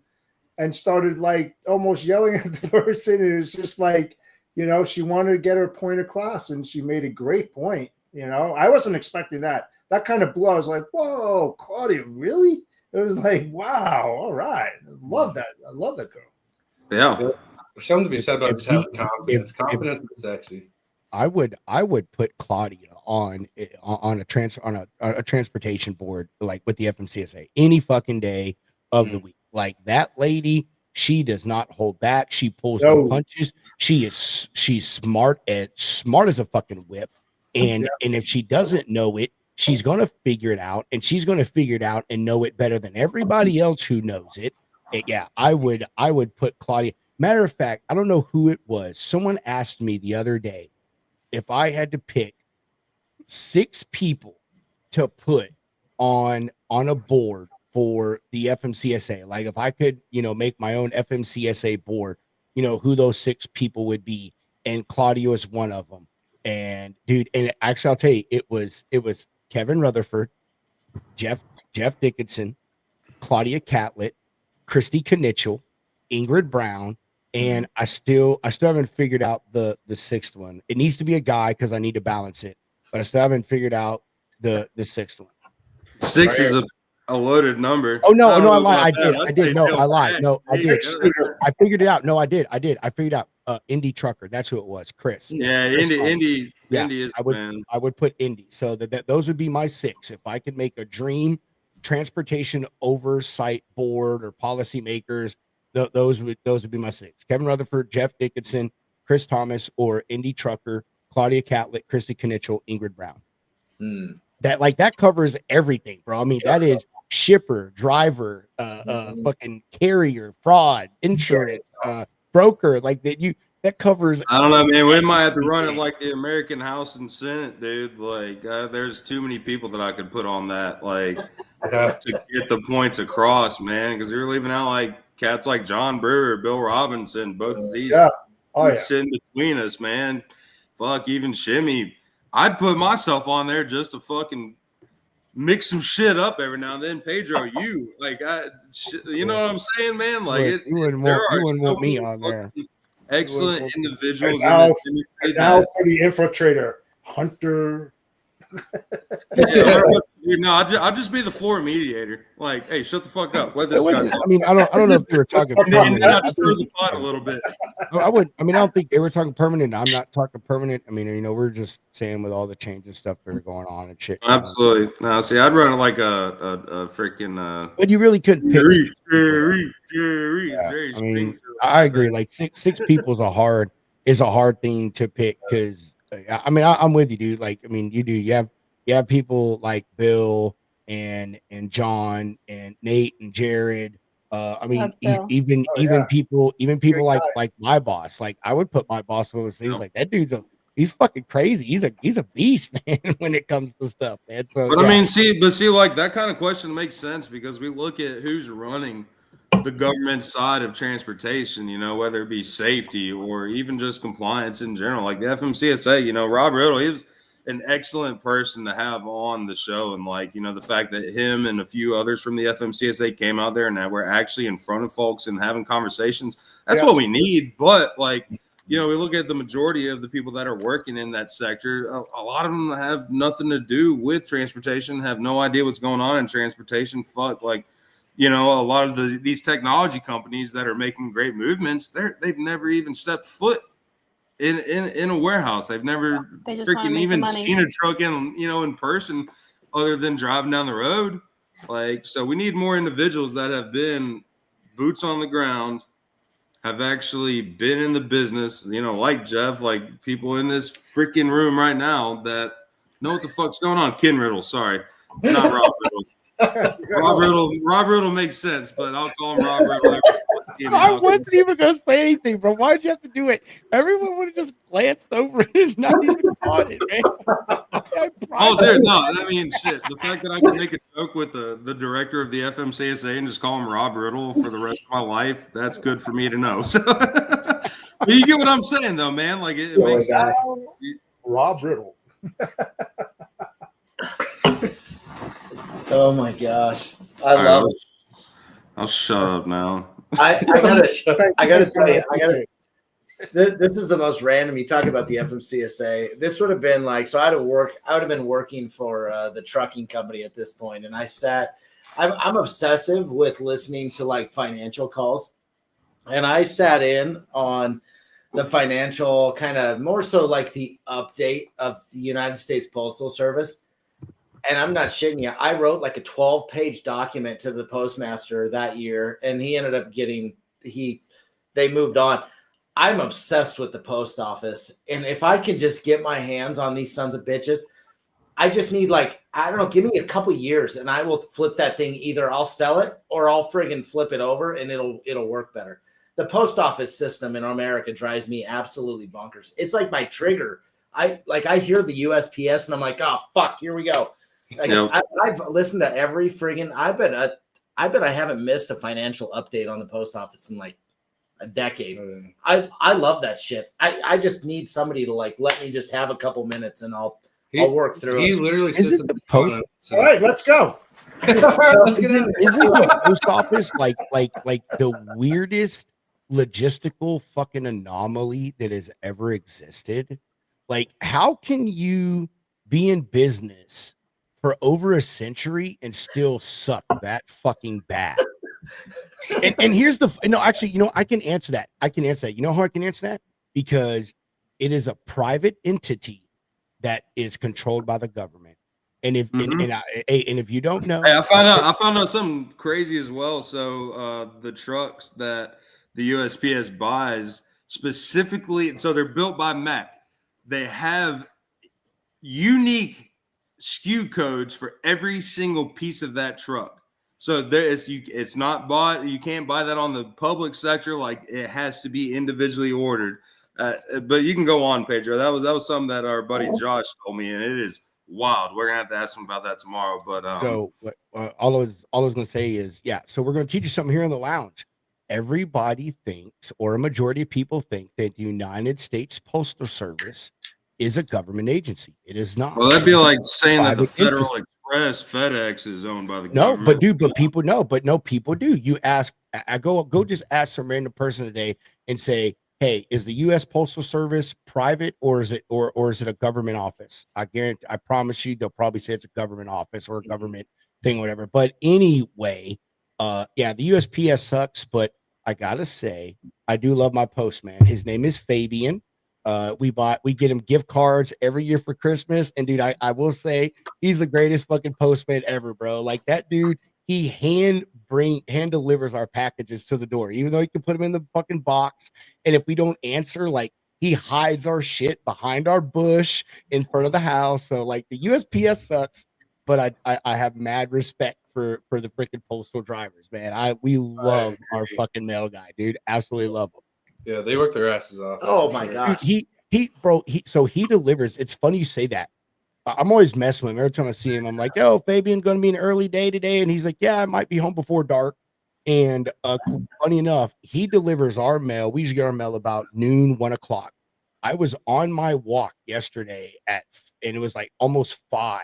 and started like almost yelling at the person. It was just like, you know, she wanted to get her point across, and she made a great point. You know, I wasn't expecting that. That kind of blew. I was like, whoa, Claudia, really? It was like, wow, all right. I love that. I love that girl. Yeah. There's something to be said about just having confidence. Confidence is sexy. I would put Claudia on a transportation board, like with the FMCSA, any fucking day of the week. Like that lady, she does not hold back. She pulls no punches. She's smart as a fucking whip. And if she doesn't know it, she's gonna figure it out, and she's gonna figure it out and know it better than everybody else who knows it. Yeah, I would put Claudia. Matter of fact, I don't know who it was. Someone asked me the other day if I had to pick 6 people to put on a board for the FMCSA, like if I could, make my own FMCSA board, who those 6 people would be, and Claudia was one of them. And dude, and actually, I'll tell you, it was Kevin Rutherford, Jeff Dickinson, Claudia Catlett, Christy Knichel, Ingrid Brown. And I still haven't figured out the 6th one. It needs to be a guy because I need to balance it, but I still haven't figured out the 6th one. 6 is a loaded number. Oh no, I lied. I did. No, I lied. No, I did. I figured it out. No, I did. I figured out Indy Trucker. That's who it was. Chris. Yeah, Indy is I would put Indy. So that those would be my 6. If I could make a dream transportation oversight board or policymakers, those would be my 6. Kevin Rutherford, Jeff Dickinson, Chris Thomas, or Indy Trucker, Claudia Catlett, Christy Knichel, Ingrid Brown. That covers everything, bro. I mean, that is shipper, driver, fucking carrier, fraud, insurance, broker, like that covers. I don't know, man. We might have to run it like the American House and Senate, dude. Like, there's too many people that I could put on that, like, to get the points across, man. Because you're leaving out like cats like John Brewer, Bill Robinson, both of these sitting between us, man. Fuck, even Shimmy. I'd put myself on there just to fucking mix some shit up every now and then. Pedro, you know what I'm saying, man? Like, you wouldn't want me on there. Excellent individuals. Now for the infiltrator, Hunter. I'll just be the floor mediator. Like, hey, shut the fuck up. Let this guy talk. I mean, I don't know if they were talking permanent. I stir the pot a little bit. I don't think they were talking permanent. I'm not talking permanent. I mean, we're just saying with all the changes stuff that are going on and shit. Absolutely. No, see, I'd run it like a freaking. But you really couldn't pick. Jerry. I mean, I agree. Like six people is a hard thing to pick because. I mean, I'm with you, dude. Like, I mean, you have people like Bill and John and Nate and Jared. I mean, even people like my boss. Like, I would put my boss on those things. Like, that dude's he's fucking crazy. He's a beast, man, when it comes to stuff, man. So, but I mean, see, like that kind of question makes sense because we look at who's running the government side of transportation, whether it be safety or even just compliance in general. Like the FMCSA, Rob Riddle, he was an excellent person to have on the show. And like, the fact that him and a few others from the FMCSA came out there and that we're actually in front of folks and having conversations, that's what we need. But like, we look at the majority of the people that are working in that sector, a lot of them have nothing to do with transportation, have no idea what's going on in transportation. Fuck, like, a lot of these technology companies that are making great movements, they've never even stepped foot in a warehouse. They've never freaking even seen a truck in person other than driving down the road. Like, so we need more individuals that have been boots on the ground, have actually been in the business, like Jeff, like people in this freaking room right now that know what the fuck's going on. Ken Riddle, sorry, not Rob Riddle. Rob Riddle makes sense, but I'll call him Rob Riddle. I wasn't even gonna say anything, bro. Why'd you have to do it? Everyone would have just glanced over it and not even caught it, man. Oh, dude, no. I mean, shit. The fact that I can make a joke with the director of the FMCSA and just call him Rob Riddle for the rest of my life, that's good for me to know. So, but you get what I'm saying, though, man. Like, it makes sense. Rob Riddle. Oh my gosh, I love it. I'll shut up now. I gotta say, This is the most random. You talk about the FMCSA. This would have been like, so I would have been working for the trucking company at this point, and I'm obsessive with listening to like financial calls, and I sat in on the financial kind of more so like the update of the United States Postal Service. And I'm not shitting you. I wrote like a 12-page document to the postmaster that year, and he ended up they moved on. I'm obsessed with the post office. And if I can just get my hands on these sons of bitches, I just need like, I don't know, give me a couple years and I will flip that thing. Either I'll sell it or I'll friggin' flip it over and it'll work better. The post office system in America drives me absolutely bonkers. It's like my trigger. I hear the USPS and I'm like, oh fuck, here we go. Like I've listened to every friggin', I bet I haven't missed a financial update on the post office in like a decade. I love that shit. I just need somebody to like let me just have a couple minutes and I'll work through it. He literally sits at the post. All right, let's go. Isn't the post office like the weirdest logistical fucking anomaly that has ever existed? Like, how can you be in business for over a century and still suck that fucking bad? And here's I can answer that. You know how I can answer that? Because it is a private entity that is controlled by the government. And if and if you don't know, hey, I found out something crazy as well. So the trucks that the USPS buys specifically, so they're built by Mack. They have unique SKU codes for every single piece of that truck. So it's not bought. You can't buy that on the public sector. Like, it has to be individually ordered. But you can go on, Pedro. That was something that our buddy Josh told me, and it is wild. We're gonna have to ask him about that tomorrow. But so all I was gonna say is, yeah. So we're gonna teach you something here in the lounge. Everybody thinks, or a majority of people think, that the United States Postal Service is a government agency. It is not. Well, that'd be like saying that the Federal Express, FedEx, is owned by the government. But people know. But no, people do. You ask, I go just ask some random person today and say, hey, is the U.S. Postal Service private or is it a government office? I promise you, they'll probably say it's a government office or a government thing, whatever. But anyway, yeah, the USPS sucks, but I gotta say, I do love my postman. His name is Fabian. We get him gift cards every year for Christmas. And dude, I will say he's the greatest fucking postman ever, bro. Like, that dude, he hand delivers our packages to the door, even though he can put them in the fucking box. And if we don't answer, like, he hides our shit behind our bush in front of the house. So like, the USPS sucks, but I have mad respect for the freaking postal drivers, man. We love our fucking mail guy, dude. Absolutely love him. Yeah, they work their asses off. Oh my gosh. Dude, he delivers. It's funny you say that. I'm always messing with him. Every time I see him, I'm like, yo, Fabian, gonna be an early day today. And he's like, yeah, I might be home before dark. And funny enough, he delivers our mail. We usually get our mail about noon, 1 o'clock. I was on my walk yesterday and it was like almost 5.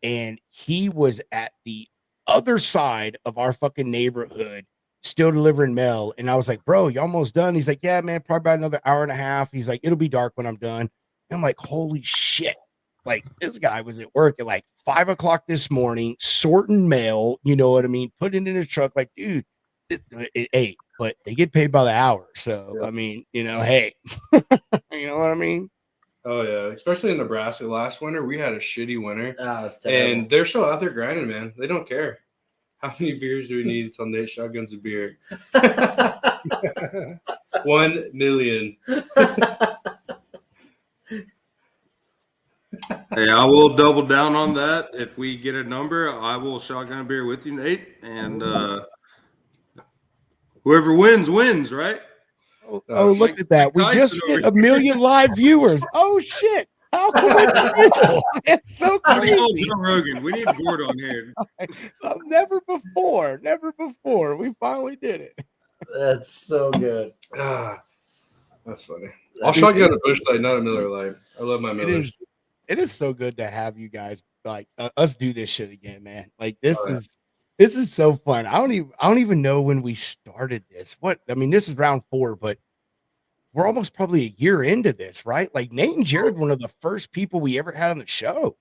And he was at the other side of our fucking neighborhood, still delivering mail. And I was like, bro, you almost done? He's like, yeah, man, probably about another hour and a half. He's like, it'll be dark when I'm done. And I'm like, holy shit. Like, this guy was at work at like 5 o'clock this morning, sorting mail, you know what I mean? Putting it in his truck. Like, dude, hey, but they get paid by the hour. So, yeah. I mean, hey, you know what I mean? Oh, yeah. Especially in Nebraska. Last winter, we had a shitty winter. Oh, and they're still out there grinding, man. They don't care. How many beers do we need until Nate shotguns a beer? 1 million. Hey, I will double down on that. If we get a number, I will shotgun a beer with you, Nate. And whoever wins, right? Oh, look at that. We just hit 1 million live viewers. Oh, shit. How cool. It's so crazy. Joe Rogan. We need Gord on here. Never before. We finally did it. That's so good. That's funny. I'll shotgun a Busch Light, not a Miller Lite. I love my Millers. It is so good to have you guys like us do this shit again, man. Like, this is so fun. I don't even know when we started this. This is round 4, but we're almost probably a year into this, right? Like Nate and Jared, one of the first people we ever had on the show.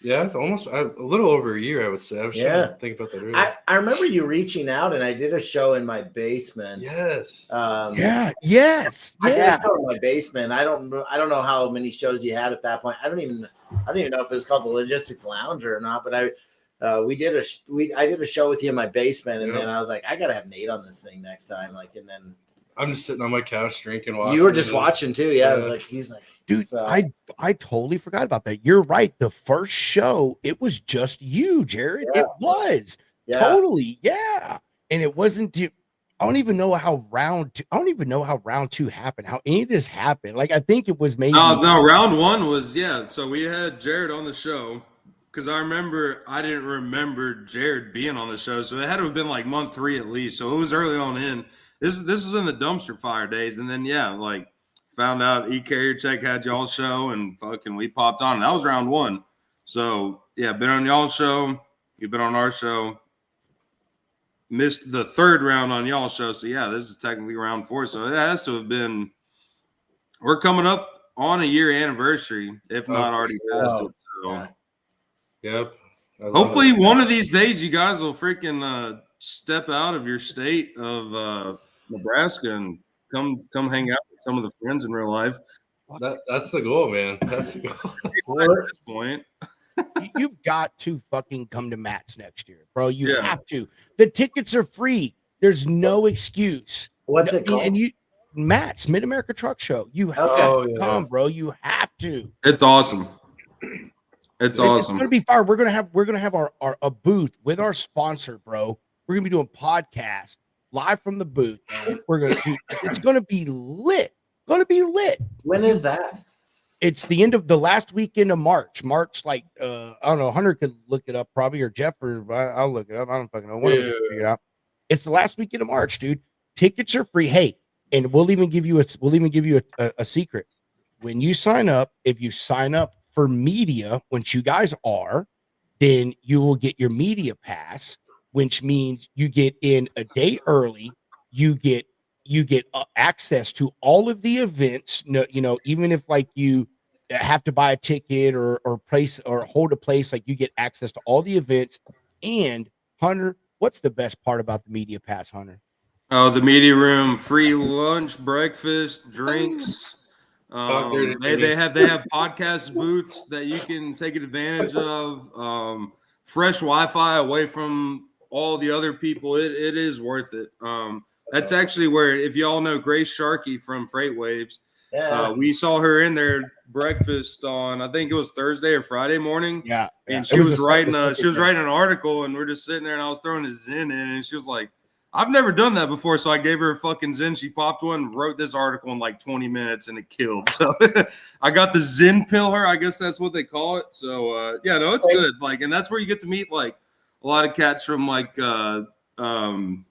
Yeah, it's almost a little over a year, I would say. I was trying to think about that earlier. I remember you reaching out, and I did a show in my basement. Yes. Yes. I did a show in my basement. I don't know how many shows you had at that point. I don't even know if it was called the Logistics Lounge or not. But I did a show with you in my basement, and then I was like, I gotta have Nate on this thing next time. Like, and then I'm just sitting on my couch drinking. Watching. You were just watching too, yeah. It was like he's like, dude, I totally forgot about that. You're right. The first show, it was just you, Jared. It was totally, and it wasn't. I don't even know how round 2 happened. How any of this happened? Like I think it was maybe no. Round 1 was So we had Jared on the show. Because I didn't remember Jared being on the show, so it had to have been like month 3 at least. So it was early on in. This was in the dumpster fire days, and then like found out Ecarriercheck had y'all's show, and fucking we popped on. And that was round 1. So been on y'all's show. You've been on our show. Missed the 3rd round on y'all's show, so this is technically round 4. So it has to have been. We're coming up on a year anniversary, if not already past it. So. Yep. Hopefully, one of these days, you guys will freaking step out of your state of Nebraska and come hang out with some of the friends in real life. That's the goal, man. That's the goal. At this point, you've got to fucking come to Matt's next year, bro. You have to. The tickets are free. There's no excuse. What's it called? And Matt's Mid America Truck Show. You have to come, bro. You have to. It's awesome. It's awesome. It's gonna be fire. We're gonna have our a booth with our sponsor, bro. We're gonna be doing podcast live from the booth. Man. It's gonna be lit. When is that? It's the end of the last weekend of March. Like I don't know. Hunter could look it up probably, or Jeff, or I'll look it up. I don't fucking know. One of us will figure it out. It's the last weekend of March, dude. Tickets are free. Hey, and we'll even give you a secret. When you sign up, if you sign up for media, once you guys are, then you will get your media pass, which means you get in a day early. You get access to all of the events. Even if like you have to buy a ticket or place or hold a place, like you get access to all the events. And Hunter, what's the best part about the media pass, Hunter? Oh, the media room, free lunch, breakfast, drinks. They have podcast booths that you can take advantage of. Fresh Wi-Fi away from all the other people. It is worth it. That's actually where, if y'all know Grace Sharkey from Freight Waves, we saw her in there breakfast on, I think it was Thursday or Friday morning. Yeah. And she was writing an article, and we're just sitting there, and I was throwing a Zen in, and she was like, I've never done that before, so I gave her a fucking Zen. She popped one, wrote this article in like 20 minutes, and it killed. So I got the Zen pill her. I guess that's what they call it. So it's good. Like, and that's where you get to meet like a lot of cats from like I don't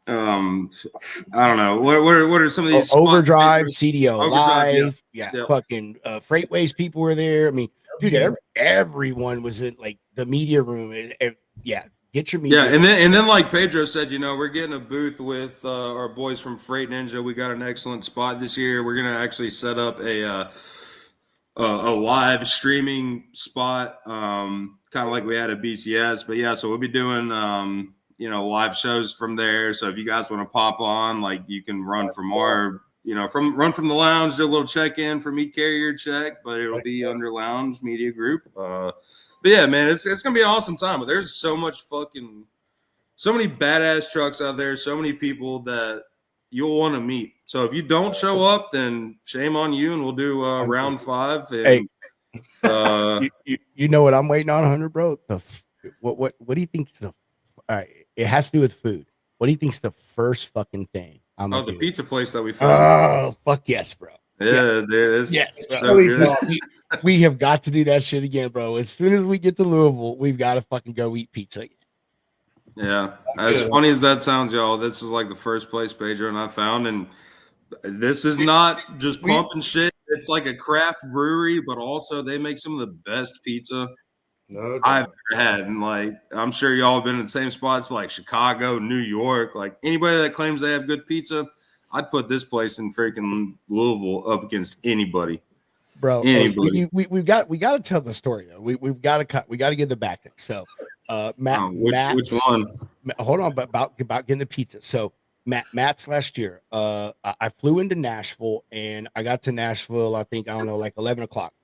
know what are some of these Overdrive, CDO Live, fucking Freightways people were there. I mean, dude, everyone was in like the media room. Get your media. Yeah, and then like Pedro said, we're getting a booth with our boys from Freight Ninja. We got an excellent spot this year. We're gonna actually set up a live streaming spot, kind of like we had at BCS. But so we'll be doing live shows from there. So if you guys want to pop on, like you can run from our run from the lounge, do a little check-in from Ecarriercheck, but it'll be under Lounge Media Group. But yeah, man, it's gonna be an awesome time. But there's so many badass trucks out there, so many people that you'll want to meet. So if you don't show up, then shame on you, and we'll do round 5. And, you know what I'm waiting on, Hunter, bro? What do you think? It has to do with food. What do you think's the first fucking thing? The pizza place that we found. Oh, fuck yes, bro. Yeah, there it is. Yes, so good. We have got to do that shit again, bro. As soon as we get to Louisville, we've got to fucking go eat pizza again. Yeah. As funny as that sounds, y'all, this is like the first place Pedro and I found. And this is not just pumping shit. It's like a craft brewery, but also they make some of the best pizza I've ever had. And like, I'm sure y'all have been in the same spots like Chicago, New York, like anybody that claims they have good pizza, I'd put this place in freaking Louisville up against anybody. Bro, Anybody. hey, we got to tell the story though. We've got to cut. We got to get the back. So, Which one? Hold on, but about getting the pizza. So, Matt's last year. I flew into Nashville, and I got to Nashville. I think I don't know, like 11 o'clock.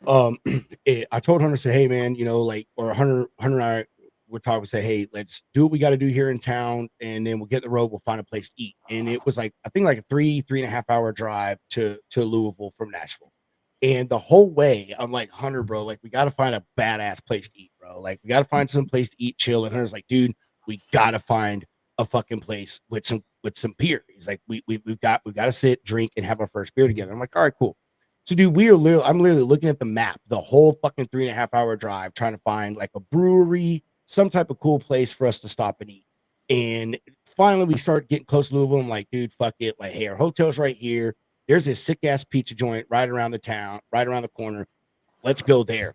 I told Hunter, said, hey man, you know, like, or Hunter and I would talk and say, hey, let's do what we got to do here in town, and then we'll get the road. We'll find a place to eat. And it was like, I think like a 3.5 hour drive to Louisville from Nashville. And the whole way, I'm like, Hunter, bro, like, we got to find a badass place to eat, bro. Like, we got to find some place to eat, chill. And Hunter's like, dude, we got to find a fucking place with some beer. He's like, we've got to sit, drink, and have our first beer together. I'm like, all right, cool. So, dude, I'm literally looking at the map, the whole fucking 3.5 hour drive, trying to find like a brewery, some type of cool place for us to stop and eat. And finally, we start getting close to Louisville. I'm like, dude, fuck it. Like, hey, our hotel's right here. There's this sick ass pizza joint right around the town, right around the corner. Let's go there.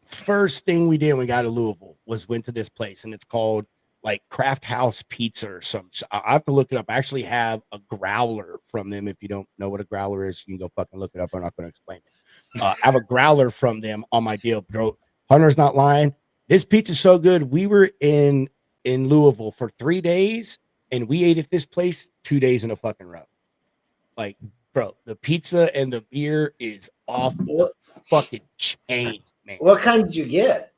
First thing we did when we got to Louisville was went to this place, and it's called like Craft House Pizza or something. I have to look it up. I actually have a growler from them. If you don't know what a growler is, you can go fucking look it up. I'm not going to explain it. I have a growler from them on my deal, bro. Hunter's not lying. This pizza's so good. We were in Louisville for 3 days, and we ate at this place 2 days in a fucking row. Like, bro, the pizza and the beer is off the fucking chain, man. What kind did you get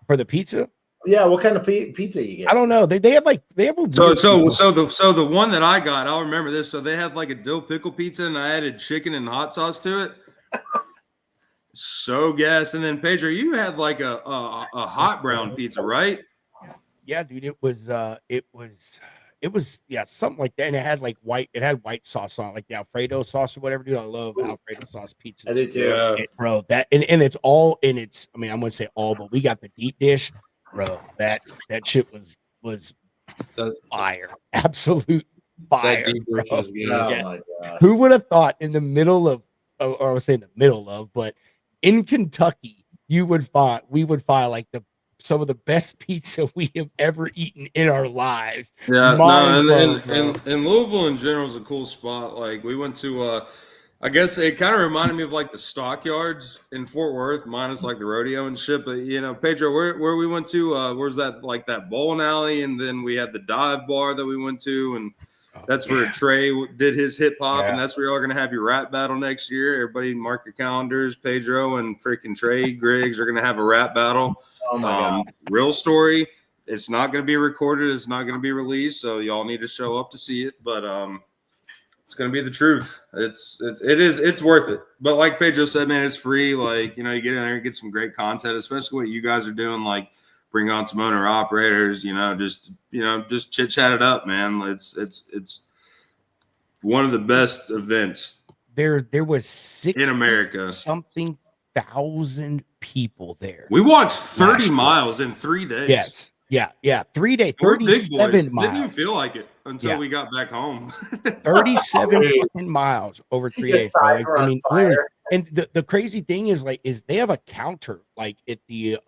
For the pizza? Yeah, what kind of pizza you get? I don't know. They have a So the one that I got, I'll remember this. So they had like a dill pickle pizza, and I added chicken and hot sauce to it. So gas. And then Pedro, you had like a hot brown pizza, right? Yeah, dude. It was something like that. And it had white sauce on it, like the Alfredo sauce or whatever, dude. I love Alfredo sauce pizza. I do too. Bro. That and it's all, and it's, I mean, I'm gonna say all, but we got the deep dish, bro. That shit was fire. Absolute fire. That deep dish is good. Oh Yeah. my god. Who would have thought in the middle of, or I was saying the middle of, but in Kentucky, we would find like some of the best pizza we have ever eaten in our lives. Yeah, Mind-blowing, and Louisville in general is a cool spot. Like we went to, I guess it kind of reminded me of like the stockyards in Fort Worth, minus like the rodeo and shit. But you know, Pedro, where we went to, where's that, like that bowling alley, and then we had the dive bar that we went to, and that's where Trey did his hip hop, and that's where y'all are gonna have your rap battle next year. Everybody mark your calendars. Pedro and freaking Trey Griggs are gonna have a rap battle. Oh my god. Real story. It's not gonna be recorded. It's not gonna be released. So y'all need to show up to see it. But it's gonna be the truth. It's worth it. But like Pedro said, man, it's free. Like, you know, you get in there and get some great content, especially what you guys are doing. Like, bring on some owner operators, just chit chat it up, man. It's one of the best events. There was 60 in America, something thousand people there. We walked 30 miles in 3 days. Yeah. 3 days, We're big 37 boys. miles. Didn't even feel like it until we got back home. 37 fucking miles over 3 days. Like, I mean, literally. And the crazy thing is they have a counter like at the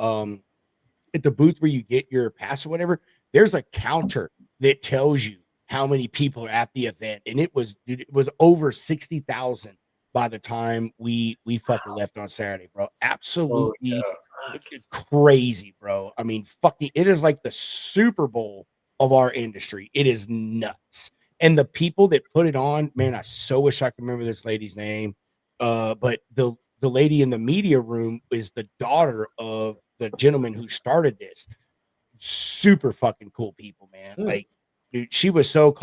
booth where you get your pass or whatever. There's a counter that tells you how many people are at the event, and it was over 60,000 by the time we fucking left on Saturday, bro. Absolutely crazy, bro. I mean, fucking, it is like the Super Bowl of our industry. It is nuts. And the people that put it on, man, I so wish I could remember this lady's name. But the lady in the media room is the daughter of the gentleman who started this. Super fucking cool people, man. Like, dude, she was so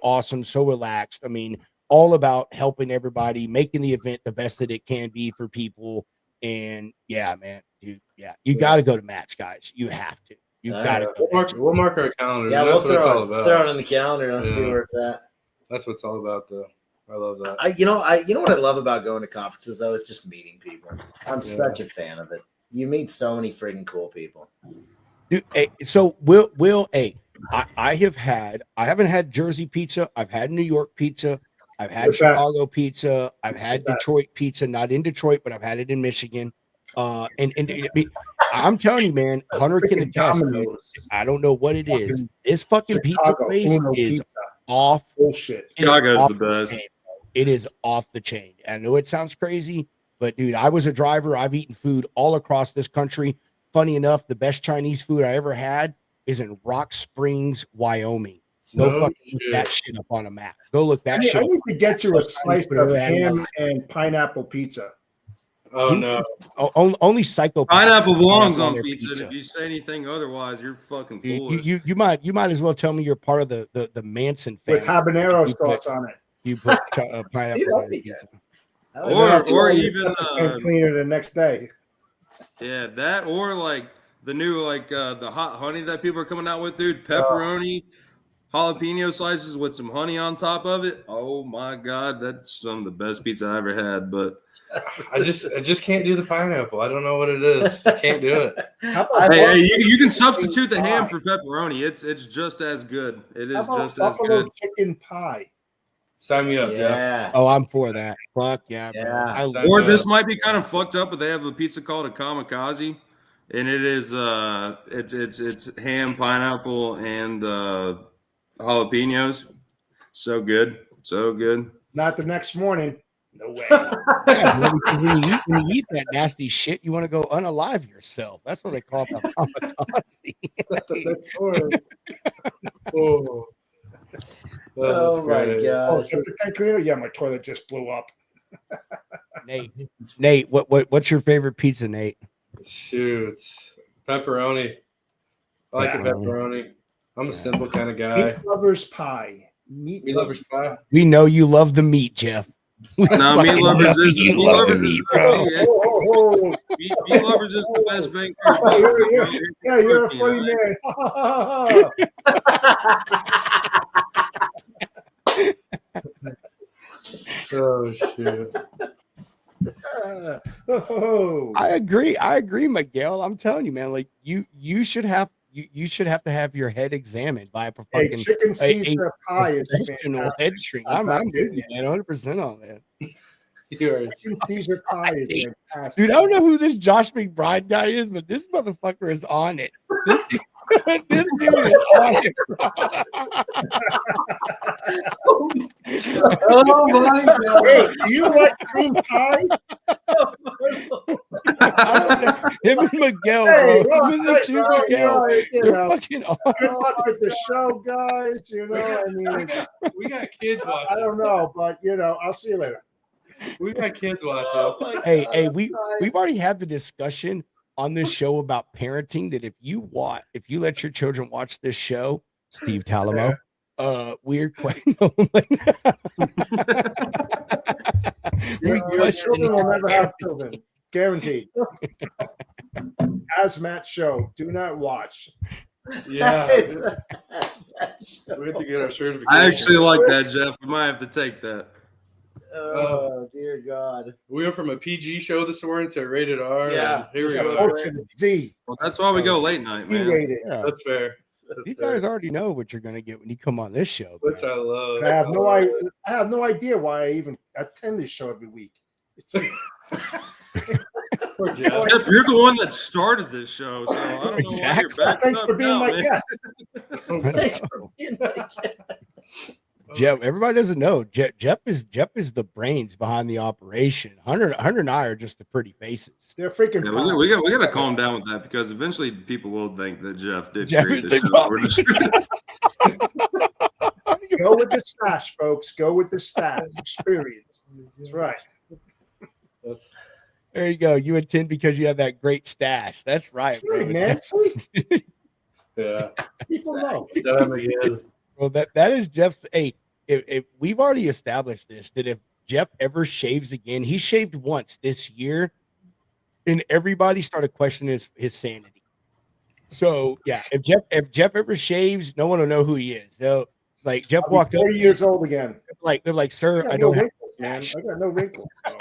awesome, so relaxed. I mean, all about helping everybody, making the event the best that it can be for people. And yeah, man, dude, you got to go to Matt's, guys. You have to. You got to go. We'll mark our calendar. Yeah, that's what it's all about. Throw it on the calendar and see where it's at. That's what it's all about, though. I love that. You know what I love about going to conferences though is just meeting people. I'm such a fan of it. You meet so many freaking cool people. Dude, hey, so Will, hey, I haven't had Jersey pizza. I've had New York pizza. I've had Chicago pizza. I've had Detroit pizza. Not in Detroit, but I've had it in Michigan. And I'm telling you, man, Hunter can attest. I don't know what it is. This fucking pizza place is off bullshit. Chicago's the best. It is off the chain. I know it sounds crazy, but dude, I was a driver. I've eaten food all across this country. Funny enough, the best Chinese food I ever had is in Rock Springs, Wyoming. Go fucking look that shit up on a map. Go look that shit I up. need to get you a slice of ham and pineapple pizza. Oh no! Only psycho pineapple belongs on pizza. And if you say anything otherwise, you're fucking foolish. You might as well tell me you're part of the Manson family with habanero sauce on it. You put pineapple on your pizza, or even clean it the next day. Yeah, that or like the new the hot honey that people are coming out with, dude. Pepperoni, jalapeno slices with some honey on top of it. Oh my god, that's some of the best pizza I ever had. But I just can't do the pineapple. I don't know what it is. I can't do it. Hey, you can substitute the ham for pepperoni. It's just as good. It is just as good. Chicken pie. Sign me up, yeah. Jeff. Oh, I'm for that. Fuck yeah, bro. Or this might be kind of fucked up, but they have a pizza called a kamikaze, and it is it's ham, pineapple, and jalapenos. So good, so good. Not the next morning. No way. Yeah, when you eat that nasty shit, you want to go unalive yourself. That's what they call it. That's horrible. Oh. Oh my god! Yeah, my toilet just blew up. Nate, what's your favorite pizza, Nate? Shoot, pepperoni. I like a pepperoni. I'm a simple kind of guy. Meat lovers pie. Meat lovers pie. We know you love the meat, Jeff. No, meat lovers is meat lovers is meat lovers is the best bang. Yeah, you're a funny man. Oh shit. I agree, Miguel. I'm telling you, man. Like you should have to have your head examined by a fucking chicken Caesar pie is professional head shrink. I'm with you, man. 100% on that. Chicken Caesar pie is fantastic. Dude, I don't know who this Josh McBride guy is, but this motherfucker is on it. This dude is on it. Oh my god! Hey, do you like cream pie? Him and Miguel, hey, bro. Him and this dude, Miguel. They're fucking on. Good luck with the show, guys. You know, I mean, we got kids watching. I don't know, but I'll see you later. We got kids watching. Oh hey, we've already had the discussion on this show about parenting that if you let your children watch this show, Steve Talamo, weird question. Your children will never have children, guaranteed. Hazmat show, do not watch. Yeah, we have to get our certification. I actually like that, Jeff. We might have to take that. Oh dear God! We went from a PG show this morning to rated R. Yeah, here we go. Z. Well, that's why we go late night, man. Yeah. That's fair. You guys already know what you're gonna get when you come on this show, which I love. I have no idea why I even attend this show every week. Poor Jeff. Jeff, you're the one that started this show, so I don't know why you're back. Thanks for being my guest. Thanks for being my guest. Jeff, everybody doesn't know. Jeff is the brains behind the operation. Hunter and I are just the pretty faces. They're freaking. Yeah, we got to calm down with that because eventually people will think that Jeff did create this show. Go with the stash, folks. Go with the stash. Experience. That's right. There you go. You attend because you have that great stash. That's right, bro. Nancy. Yeah. People know. Well, that is Jeff's. Hey, if we've already established this, that if Jeff ever shaves again, he shaved once this year, and everybody started questioning his sanity. So yeah, if Jeff ever shaves, no one will know who he is. So like Jeff walked up, 40 years old again. Like they're like, sir, I don't have wrinkles, man. I got no wrinkles. So.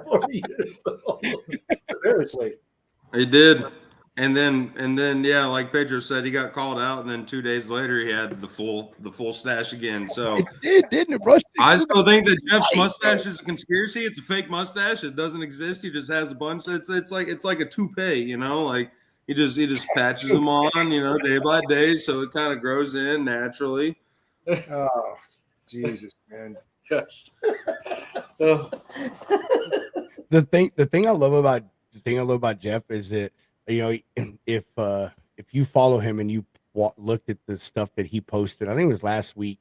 40 years old. Seriously, he did. And then, yeah, like Pedro said, he got called out, and then 2 days later, he had the full stash again. So it did, didn't it, Rush? I still think that Jeff's mustache is a conspiracy. It's a fake mustache. It doesn't exist. He just has a bunch. It's like a toupee, like He just patches them on, day by day, so it kind of grows in naturally. Oh, Jesus, man. Gosh. Oh. The thing I love about Jeff is that if you follow him and you looked at the stuff that he posted, I think it was last week,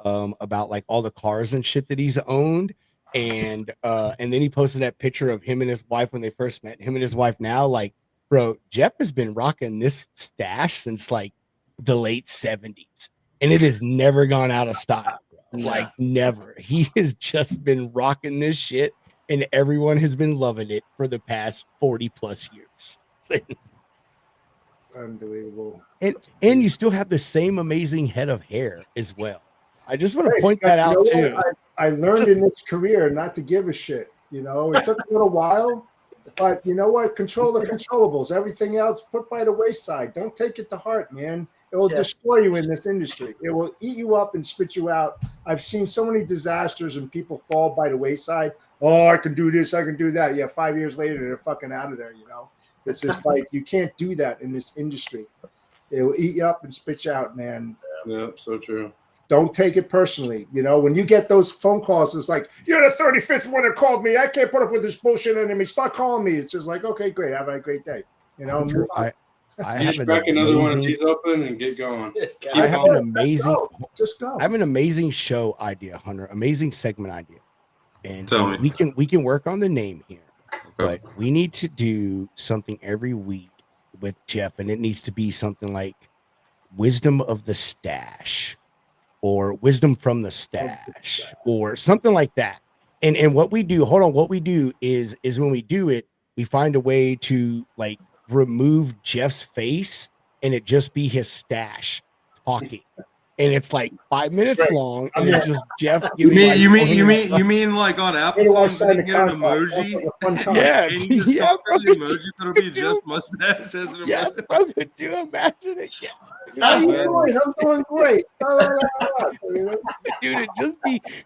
about like all the cars and shit that he's owned, and then he posted that picture of him and his wife when they first met. Him and his wife now, like, bro, Jeff has been rocking this stash since like the late 70s, and it has never gone out of style. Like, never. He has just been rocking this shit, and everyone has been loving it for the past 40 plus years. Unbelievable. And you still have the same amazing head of hair as well. I just want to point that out too. I learned in this career not to give a shit. It took a little while, but you know what? Control the controllables. Everything else put by the wayside. Don't take it to heart, man. It will destroy you in this industry. It will eat you up and spit you out. I've seen so many disasters and people fall by the wayside. Oh, I can do this, I can do that. Yeah, 5 years later, they're fucking out of there, It's just like, you can't do that in this industry. It will eat you up and spit you out, man. Yeah, so true. Don't take it personally. When you get those phone calls, it's like, you're the 35th one that called me. I can't put up with this bullshit anymore. Start calling me. It's just like, okay, great. Have a great day. I just crack another one of these open and get going. I have an amazing, just go. I have an amazing show idea, Hunter. Amazing segment idea, and Tell me. we can work on the name here, but we need to do something every week with Jeff, and it needs to be something like Wisdom of the Stash, or Wisdom from the Stash, or something like that. And what we do, what we do is when we do it, we find a way to like remove Jeff's face and it just be his stash talking, and it's like 5 minutes long, and it's just Jeff. You mean like on Apple phones you get an emoji? Yes, and you just talk through the emoji, that'll be Jeff's mustache as an yeah, emoji. bro, could you imagine it? Yeah. I'm doing great. Dude, it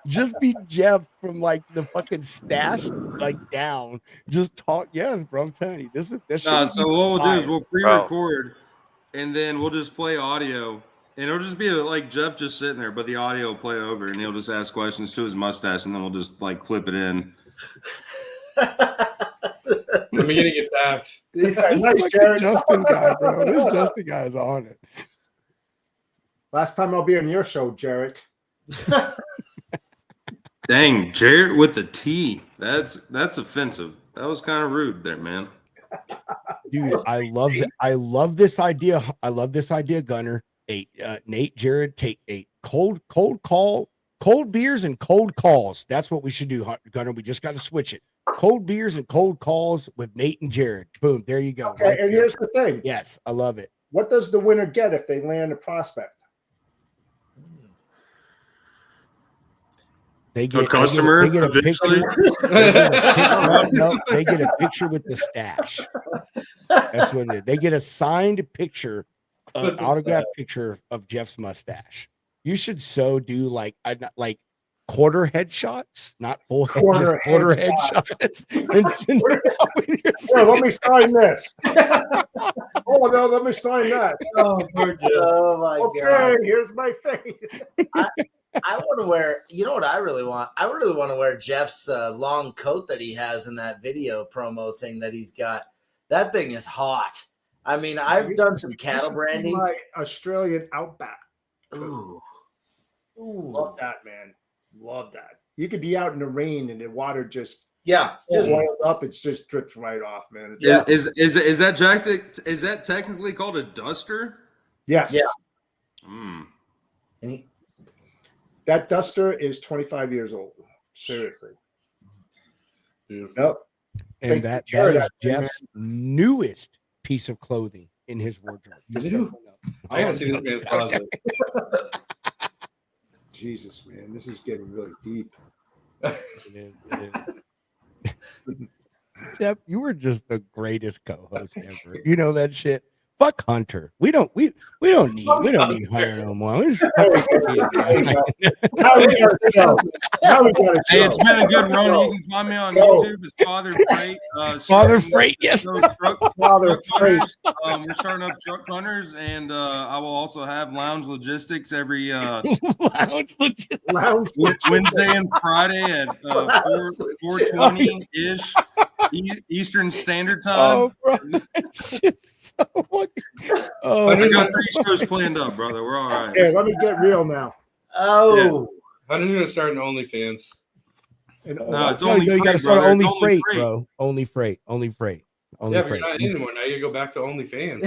just be Jeff from like the fucking stash, like down, just talk. Yes, bro, I'm telling you, this. So what we'll do is we'll pre-record, and then we'll just play audio, and it'll just be like Jeff just sitting there, but the audio will play over, and he'll just ask questions to his mustache, and then we'll just like clip it in. I'm getting attacked. This Justin guy, bro. This Justin guy is on it. Last time I'll be on your show, Jarrett. Dang, Jarrett with the T. That's offensive. That was kind of rude there, man. Dude, I love this idea. I love this idea, Gunner. Nate, Jared, take a cold beers and cold calls. That's what we should do, Gunner. We just got to switch it. Cold beers and cold calls with Nate and Jared. Boom, there you go. Okay, right and there. here's the thing. Yes, I love it. What does the winner get if they land a prospect? They get a customer. They get a picture. They get a picture with the stash. That's what it is. They get a signed picture, an autographed picture of Jeff's mustache. You should do like quarter headshots, not full quarter headshots. And send it out with your Well, let me sign this. Oh no, let me sign that. Oh my okay, God. here's my face. I want to wear, you know what I really want? I really want to wear Jeff's long coat that he has in that video promo thing that he's got. That thing is hot. I mean, I've done some cattle branding. My Australian Outback. Ooh. Love that, man. Love that. You could be out in the rain and the water just boiled up. It's just drips right off, man. Is that technically called a duster? Yes. Yeah. That duster is 25 years old. Seriously. Beautiful. Yep. And that is Jeff's newest piece of clothing in his wardrobe. I gotta see this man's closet. Jesus, man, this is getting really deep. It is. Jeff, you were just the greatest co-host ever. You know that shit. fuck Hunter. We don't need Hunter no more. We're just fucking Now we got a show. Now we got a Hey, show. it's been a good run. You can find me on YouTube. It's Father Freight. Father Freight, yes. Father Freight. We're starting up truck hunters, and I will also have lounge logistics every Lounge Wednesday and Friday at 4:20 ish Eastern Standard Time. Oh, bro. Shit's so fucking... Oh, I got 3 shows planned up, brother. We're all right. Hey, let me get real now. Oh, I'm just gonna start an OnlyFans. No, it's no, only you freight, gotta start brother. only It's freight, bro. Only freight. Only freight. Only Yeah, but freight. you're not in anymore. Now you go back to OnlyFans.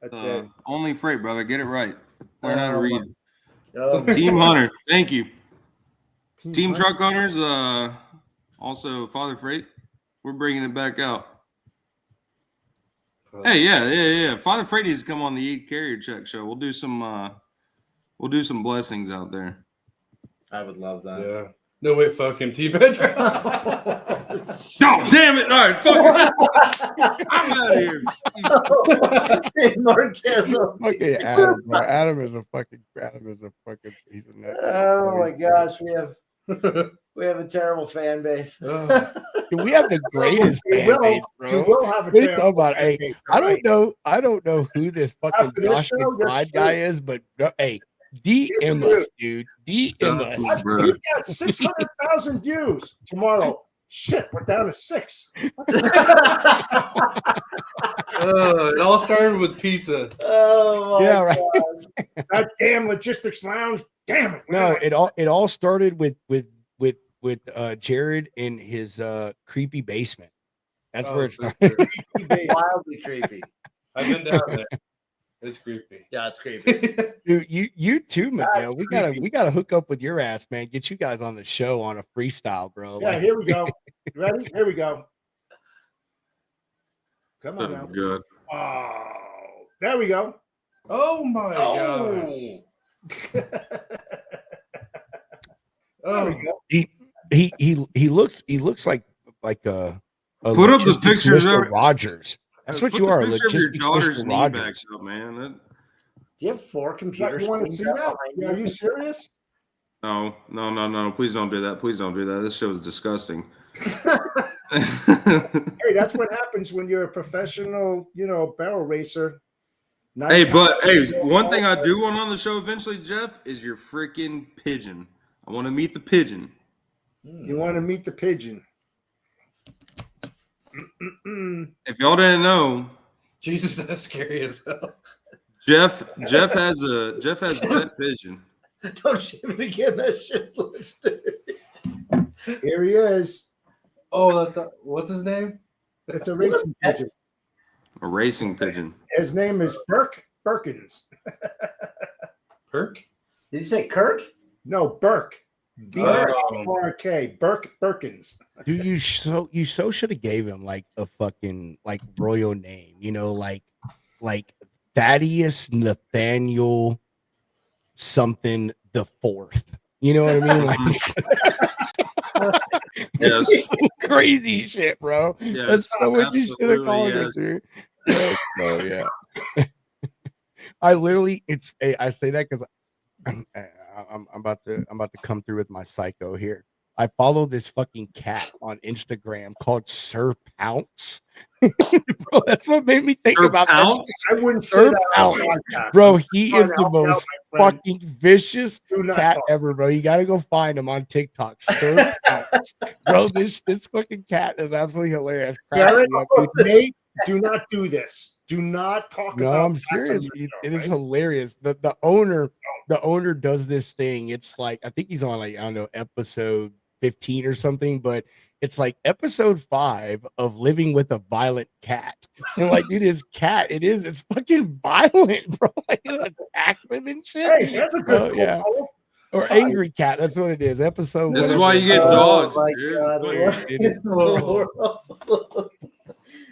That's it. Only freight, brother. Get it right. Learn how to read. Oh, Team Hunter. Thank you. Team Hunter. Truck Hunters. Also Father Freight. We're bringing it back out. Hey, yeah. Father Freight needs to come on the Ecarriercheck show. We'll do some blessings out there. I would love that. Yeah. No, wait, fuck him, T-Bench. Oh, damn it! All right, fuck it. I'm out of here. Marquez. Fucking Adam, bro. Adam is a fucking piece of nut. Oh my gosh, we have a terrible fan base. Dude, we have the greatest fan base, You bro. will have a What are you terrible talking about? Hey, fan base, I right. don't know who this fucking After this Josh show, you're McBride guy is, but hey, DM us, dude. DM us. That's my We've got 600,000 views tomorrow. Shit, we're down to 6. It all started with pizza. Oh my Yeah, right. gosh. That damn logistics lounge. Damn it. No, it all started with Jared in his creepy basement. That's where it started. Wildly creepy. I've been down there. It's creepy. Yeah, it's creepy. Dude, you too, Miguel. We gotta hook up with your ass, man. Get you guys on the show on a freestyle, bro. Yeah, Like, here we go. You ready? Here we go. Come on now. Good. Oh, there we go. Oh my gosh. There we go. he looks like a Put up the logistics pictures Mr. of- Rogers. That's what Put you the are, picture of your logistics daughter's Mr. knee back Rogers. up, man. Do you have 4 computers? You want to see that? Yeah, are you serious? No. Please don't do that. Please don't do that. This show is disgusting. Hey, that's what happens when you're a professional, barrel racer. Hey, one thing I do want on the show eventually, Jeff, is your freaking pigeon. I want to meet the pigeon. You want to meet the pigeon. If y'all didn't know, Jesus, that's scary as hell. Jeff has a pet pigeon. Don't ship it again. That shit's legendary. Here he is. Oh, what's his name? It's a racing pigeon. A racing pigeon. His name is Burke Birkins. Perk? Did you say Kirk? No, Burke. B-R-K. Burke Birkins. Dude, you so should have gave him like a fucking like royal name, like Thaddeus Nathaniel something the fourth. You know what I mean? Like Yes. crazy shit, bro. Yes, That's so what you should have absolutely, called yes. it, dude. Yes, so yeah. I say that because I'm about to come through with my psycho here. I follow this fucking cat on Instagram called Sir Pounce. Bro, that's what made me think Sir about Pounce? that. I wouldn't say Sir that on Pounce. podcast. Bro, he Trying is to the help you out, most my friend. fucking vicious Do not cat talk. ever, bro. You gotta go find him on TikTok. Sir Pounce. Bro, this fucking cat is absolutely hilarious. Cracks Barrett, me up, dude. Nate, do not do this. Do not talk No, about I'm cats on serious. this It show, is right? hilarious. The owner does this thing. It's like I think he's on like I don't know episode 15 or something, but it's like episode 5 of living with a violent cat. And like, dude, his cat, it's fucking violent, bro. Like it attacks him and shit. Hey, that's a good yeah. call. Or angry cat. That's what it is. Episode. This is whatever why you get it is. dogs, my dude. God, what It is. in the world?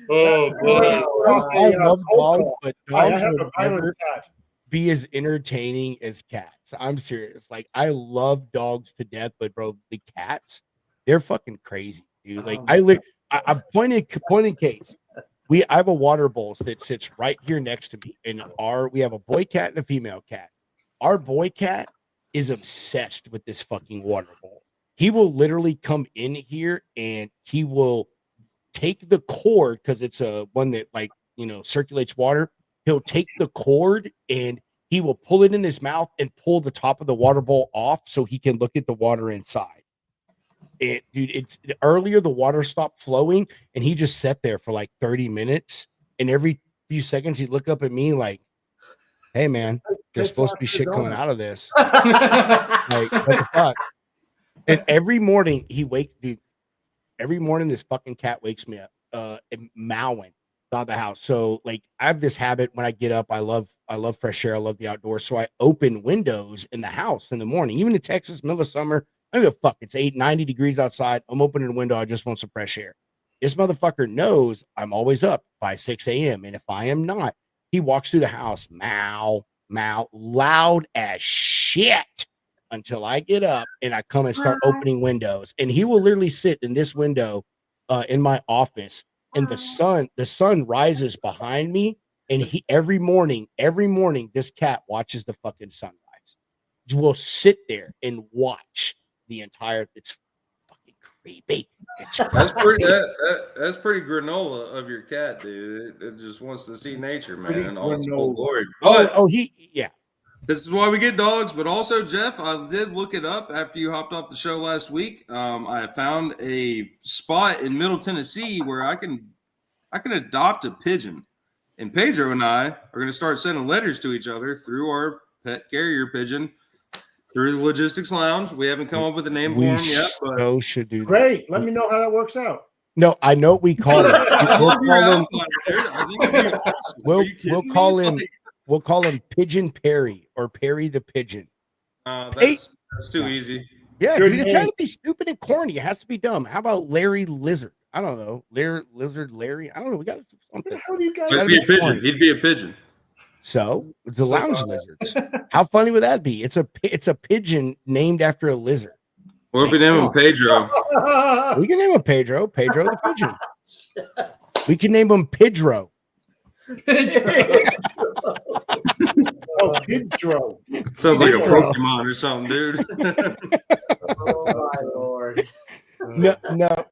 Oh, boy. I love dogs, but I dogs have will a violent never cat. be as entertaining as cats. I'm serious. Like I love dogs to death, but bro, the cats, they're fucking crazy, dude. Like I'm pointing case. I have a water bowl that sits right here next to me, and we have a boy cat and a female cat. Our boy cat is obsessed with this fucking water bowl. He will literally come in here and he will take the cord, because it's a one that circulates water. He'll take the cord and he will pull it in his mouth and pull the top of the water bowl off so he can look at the water inside. It's earlier the water stopped flowing and he just sat there for like 30 minutes, and every few seconds he'd look up at me like, hey man, there's supposed to be shit coming out of this. Like, what the fuck? And every morning every morning this fucking cat wakes me up mowing out the house. So like I have this habit when I get up, I love fresh air, I love the outdoors. So I open windows in the house in the morning, even in Texas, middle of summer. I don't give a fuck. It's 90 degrees outside. I'm opening the window. I just want some fresh air. This motherfucker knows I'm always up by 6 a.m. And if I am not, he walks through the house, meow, meow, loud as shit until I get up and I come and start opening windows. And he will literally sit in this window in my office, and the sun rises behind me. And every morning, this cat watches the fucking sunrise. We'll sit there and watch the entire. It's fucking creepy. That's pretty granola of your cat, dude. It just wants to see nature, man, and all its full glory. Yeah. This is why we get dogs, but also, Jeff, I did look it up after you hopped off the show last week. I found a spot in Middle Tennessee where I can adopt a pigeon, and Pedro and I are going to start sending letters to each other through our pet carrier pigeon through the logistics lounge. We haven't come up with a name for him yet, but should do that. Great. Let me know how that works out. No, I know what we call it. We'll call him Pigeon Perry or Perry the Pigeon. That's too easy. Yeah, dude, it's got to be stupid and corny. It has to be dumb. How about Larry Lizard? I don't know. Lizard Larry. I don't know. We got to do something. How do you guys? He'd be a pigeon. He'd be a pigeon. So the lounge lizards. How funny would that be? It's a pigeon named after a lizard. What if we name him Pedro? We can name him Pedro. Pedro the pigeon. We can name him Pedro. Oh, Pedro. Sounds like a Pokemon or something, dude. Oh my lord.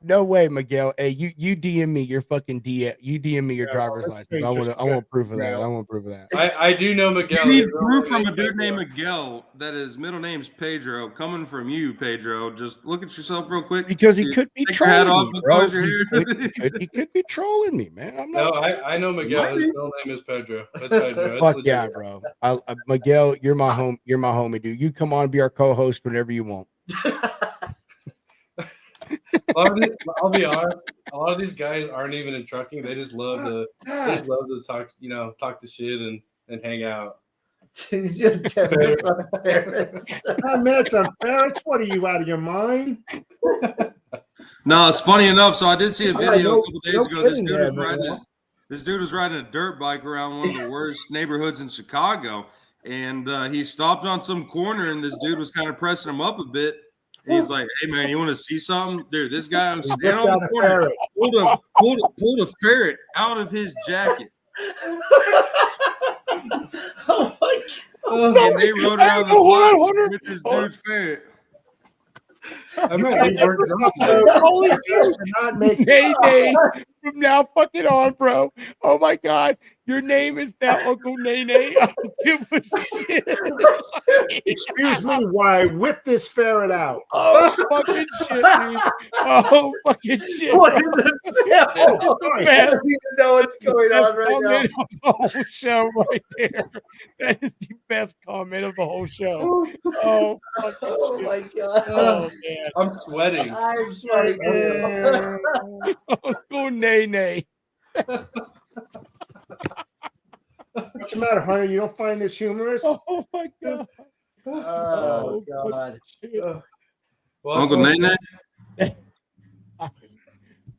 No way, Miguel. Hey, you DM me your fucking you DM me your driver's license. I want proof of that. I want proof of that. I do know Miguel. You need proof from a dude named Miguel that his middle name's Pedro. Coming from you, Pedro. Just look at yourself real quick. Because he could be trolling me, bro. He could be trolling me, man. I know Miguel. His middle name is Pedro. That's Pedro. Fuck yeah, bro. Miguel, you're my homie, dude. You come on, be our co-host whenever you want. I'll be honest. A lot of these guys aren't even in trucking. They just love to talk. Talk to shit and hang out. 10 minutes on ferrets. 10 minutes on ferrets. What are you, out of your mind? No, it's funny enough. So I did see a video a couple days ago. This dude was riding a dirt bike around one of the worst neighborhoods in Chicago, and he stopped on some corner, and this dude was kind of pressing him up a bit. And he's like, "Hey man, you want to see something, dude? This guy was standing on the corner, pulled a ferret out of his jacket." Oh my God. And they rode around the block with this dude's ferret. I might Nene, from now fucking on, bro. Oh my God, your name is now Uncle Nene. I don't give a shit. Excuse me while I whip this ferret out. Oh fucking shit, dude. Oh fucking shit. What is this? I don't even know what's going on right now. Of the whole show right there. That is the best comment of the whole show. Oh Oh my God. Oh man. I'm sweating. I'm sweating. Uncle Nene. What's the matter, Hunter? You don't find this humorous? Oh my God. Oh God. Well, Uncle Nene.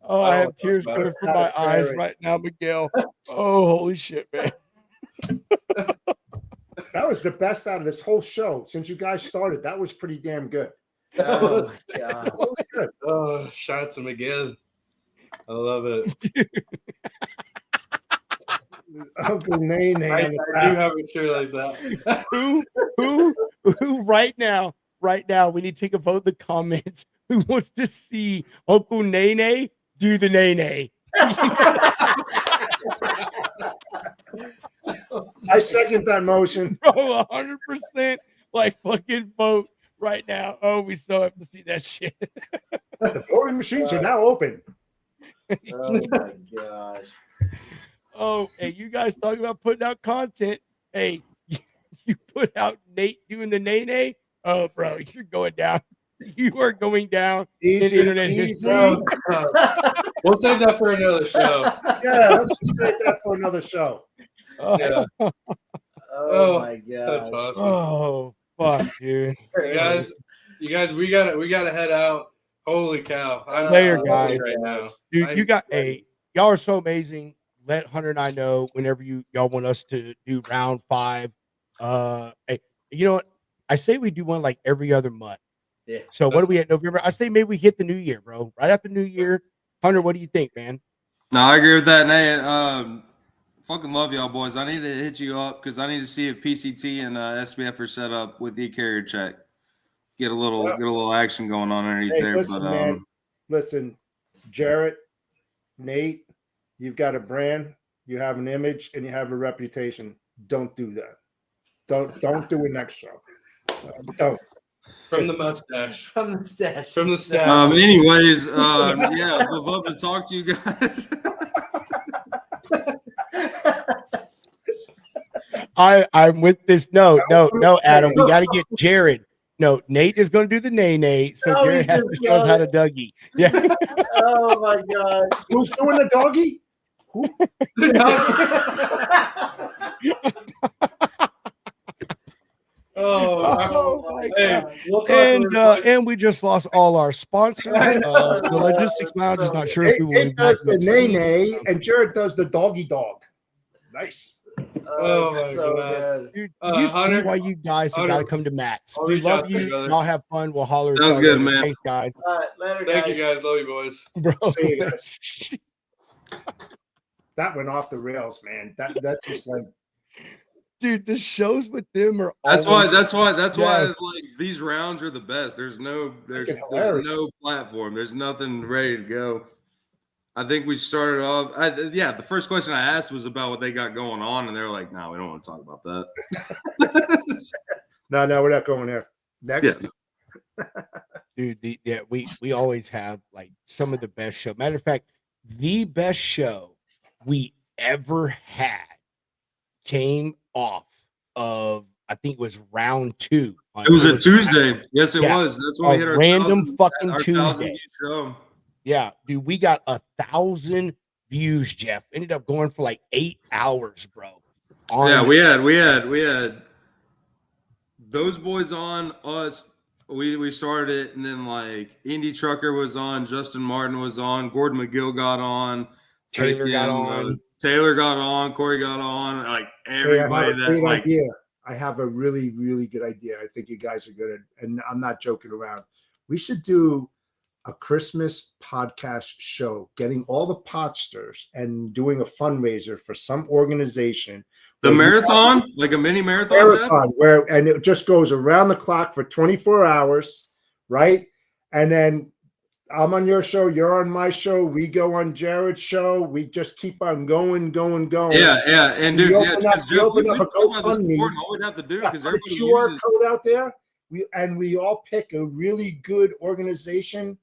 Oh, I have tears coming from my eyes right now, Miguel. Oh, holy shit, man. That was the best out of this whole show since you guys started. That was pretty damn good. Oh my God. That was good. Oh, shout out to Miguel. I love it. Uncle Nene. I do have a shirt like that. who right now, we need to take a vote in the comments. Who wants to see Uncle Nene do the Nene? I second that motion. Bro, 100% like fucking vote right now. Oh, we still have to see that shit. The voting machines are now open. Oh my gosh. Oh, hey, you guys talking about putting out content. Hey, you put out Nate doing the Nene. Oh, bro, you're going down. You are going down Easy, in internet easy. history. We'll save that for another show. Yeah, let's just take that for another show. Yeah. Oh my That's gosh. awesome. Oh, fuck, dude. You guys, we gotta head out. Holy cow! I'm Later, so guys. happy right now. Dude, you got y'all are so amazing. Let Hunter and I know whenever y'all want us to do round 5. Hey, you know what? I say we do one like every other month. Yeah. So what are we at November? I say maybe we hit the new year, bro. Right after New Year. Hunter, what do you think, man? No, I agree with that, Nate. Fucking love y'all boys. I need to hit you up because I need to see if PCT and SBF are set up with Ecarriercheck. Get a little action going on underneath Hey, there. listen, But man. Listen, Jarrett, Nate, you've got a brand, you have an image, and you have a reputation. Don't do that. Don't do it next show. Don't. From the mustache. From the stash. From the stash. anyways, yeah, would love to talk to you guys. I'm with this. No, Adam. We got to get Jared. No, Nate is going to do the Nene, so No, Jared he has just to show us how to Dougie. Yeah. Oh my god. Who's doing the doggy? Who? Oh my Hey, god. we'll talk And we just lost all our sponsors. The Logistics Lounge is not sure if we will be Nate back does the next week. Nene, and Jared does the doggy dog. Nice. Oh my so God. good. Dude, you see Hunter, why you guys have got to come to Matt's. I'll We reach love out to you, you. brother. Y'all have fun. We'll holler at Sounds y'all good, later. man. Thanks, guys. All right, later, Thank guys. you guys. Love you, boys. Bro. See you guys. That went off the rails, man. That just like Dude, the shows with them are That's always why Yeah. like these rounds are the best. There's no hilarious. platform. There's nothing ready to go. I think we started off. The first question I asked was about what they got going on, and they're like, "No, we don't want to talk about that." no, we're not going there. Next. Yeah. dude. We always have like some of the best show. Matter of fact, the best show we ever had came off of I think it was round 2. It was a Tuesday. Yes, it was. That's when we hit our random fucking our Tuesday. 1,000-view show. Yeah, dude, we got 1,000 views. Jeff ended up going for like 8 hours, bro. Yeah, we had those boys on us. We started it, and then like Indy Trucker was on, Justin Martin was on, Gordon McGill got on, Taylor got on. Taylor got on, Corey got on, like Hey, everybody I have a that great like idea. I have a really, really good idea. I think you guys are good, and I'm not joking around. We should do a Christmas podcast show, getting all the podsters and doing a fundraiser for some organization. the marathon, like a mini marathon, Jeff? And it just goes around the clock for 24 hours, right? And then I'm on your show, you're on my show, we go on Jared's show, we just keep on going. Yeah, and dude, We open up a all GoFundMe. we'd have to do Yeah, because put a everybody QR uses. code out there. We all pick a really good organization,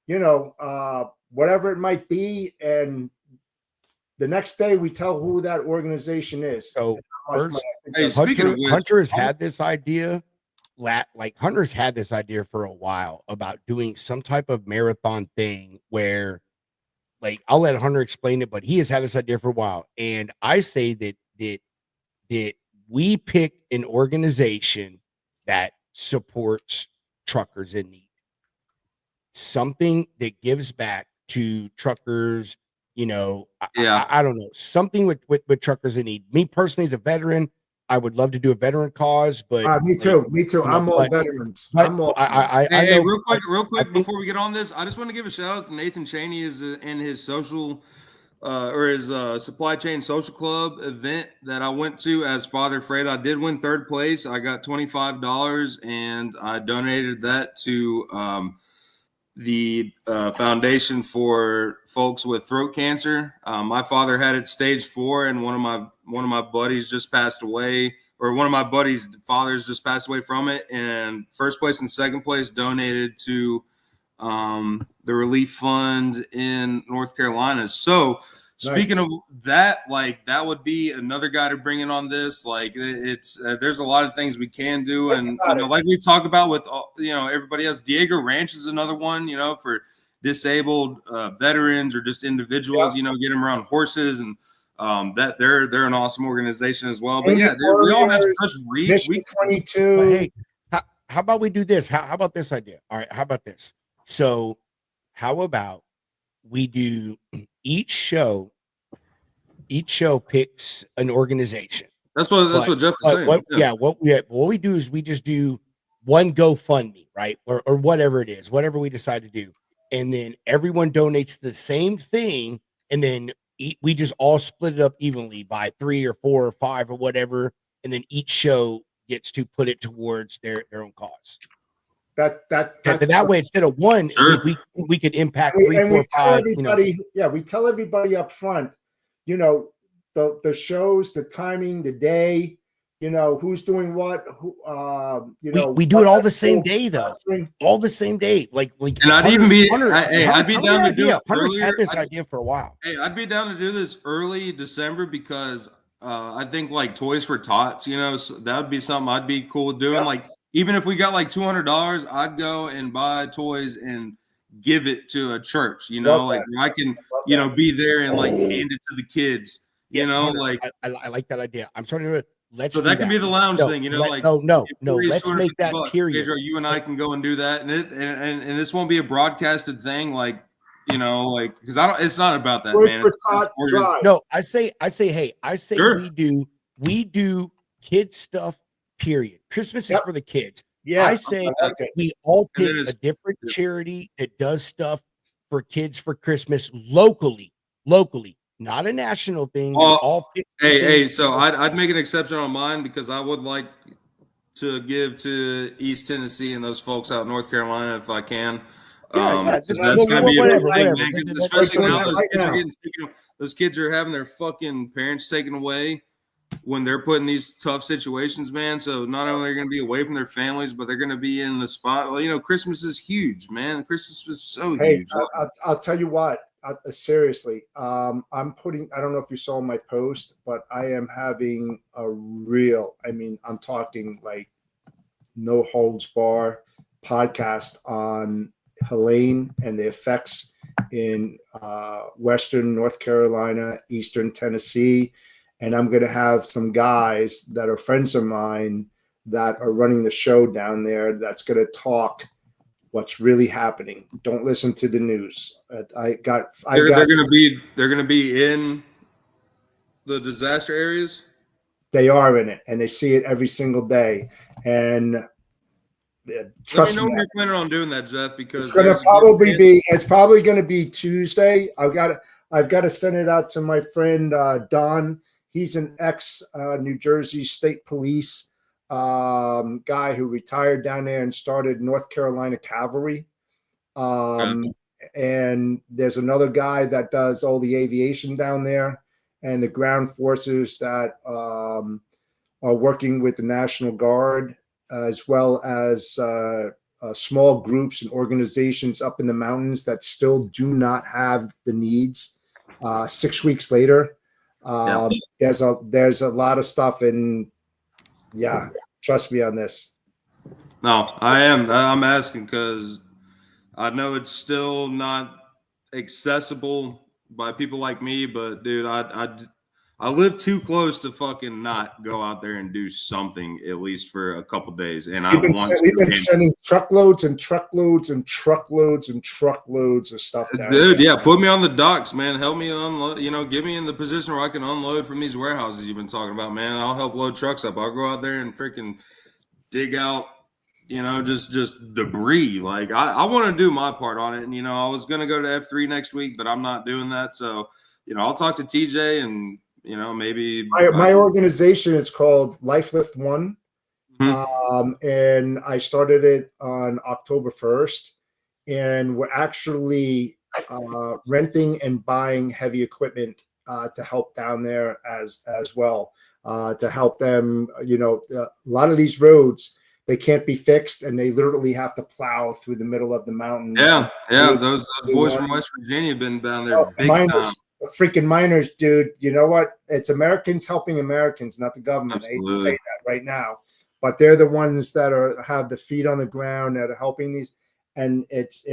whatever it might be, and the next day we tell who that organization is. So first, Hey, speaking of which, Hunter has had this idea. Hunter's had this idea for a while about doing some type of marathon thing where, like, I'll let Hunter explain it, but he has had this idea for a while, and I say that we pick an organization that supports truckers in need, something that gives back to truckers. I don't know, something with truckers in need. Me personally, as a veteran, I would love to do a veteran cause, but Me too. Me too. you know, I'm all veterans. but I'm all. I Hey, know, real quick, I think, before we get on this, I just want to give a shout out to Nathan Cheney in his social or his supply chain social club event that I went to as Father Fred. I did win third place. I got $25 and I donated that to the foundation for folks with throat cancer. My father had it stage 4, and one of my buddies just passed away, or one of my buddies' fathers just passed away from it. And first place and second place donated to the relief fund in North Carolina. So speaking of that, like that would be another guy to bring in on this. Like it's there's a lot of things we can do, and you know, like we talk about with everybody else. Diego Ranch is another one, for disabled veterans or just individuals. Yep. Get them around horses, and that they're an awesome organization as well. But yeah, we all have such reach. Mission 22. But hey, how about we do this? How about this idea? All right, how about this? So, how about we do each show picks an organization. That's what Jeff was saying. What we do is we just do one GoFundMe, right? Or whatever it is, whatever we decide to do. And then everyone donates the same thing. And then we just all split it up evenly by 3 or 4 or 5 or whatever. And then each show gets to put it towards their own cause. That way, instead of one, sure. we could impact 3, 4, 5. We tell everybody up front, the shows, the timing, the day, who's doing what. We do it all the same day, though. All the same day, like. And I'd even be, I'd be down to do it earlier. Had this idea for a while. Hey, I'd be down to do this early December because I think like Toys for Tots, so that would be something I'd be cool with doing. Yep. Like even if we got like $200, I'd go and buy toys and give it to a church. Like where I can, be there and like hand it to the kids. Like I like that idea. I'm starting to. So that can be the lounge thing, No. Let's make that period. Pedro, you and I can go and do that, and this won't be a broadcasted thing, because it's not about that, man. No, I say, sure. we do kid stuff. Period. Christmas is for the kids. Yeah, I say we all pick a different charity that does stuff for kids for Christmas locally. Not a national thing. Well, so I'd make an exception on mine because I would like to give to East Tennessee and those folks out in North Carolina if I can. That's going to be a big thing, man. Especially now, those kids are having their fucking parents taken away when they're put in these tough situations, man. So not only are they going to be away from their families, but they're going to be in the spot. Well, Christmas is huge, man. Christmas is so huge. I'll tell you what. Seriously, I'm putting, I don't know if you saw my post, but I am having I'm talking like no holds bar podcast on Helene and the effects in Western North Carolina, Eastern Tennessee. And I'm going to have some guys that are friends of mine that are running the show down there that's going to talk what's really happening. Don't listen to the news. They're going to be in the disaster areas. They are in it, and they see it every single day. And trust me, let me know when you're planning on doing that, Jeff. Because it's probably going to be Tuesday. I've got to send it out to my friend Don. He's an ex New Jersey State Police guy who retired down there and started North Carolina Cavalry. And there's another guy that does all the aviation down there and the ground forces that are working with the National Guard, as well as small groups and organizations up in the mountains that still do not have the needs 6 weeks later. There's a lot of stuff, and trust me on this. No, I'm asking because I know it's still not accessible by people like me, but dude, I live too close to fucking not go out there and do something at least for a couple days. And we've been sending truckloads and truckloads and truckloads and truckloads of stuff down Dude, there. yeah, put me on the docks, man. Help me unload, get me in the position where I can unload from these warehouses you've been talking about, man. I'll help load trucks up. I'll go out there and freaking dig out, just debris. Like I want to do my part on it. And I was gonna go to F3 next week, but I'm not doing that. So, I'll talk to TJ and maybe my organization is called Life Lift One. And I started it on October 1st, and we're actually renting and buying heavy equipment to help down there as well, to help them. A lot of these roads, they can't be fixed, and they literally have to plow through the middle of the mountains. Yeah, those boys from West Virginia have been down there big time. Freaking miners, dude. You know what? It's Americans helping Americans, not the government. Absolutely. I hate to say that right now, but they're the ones that have the feet on the ground that are helping these, and it's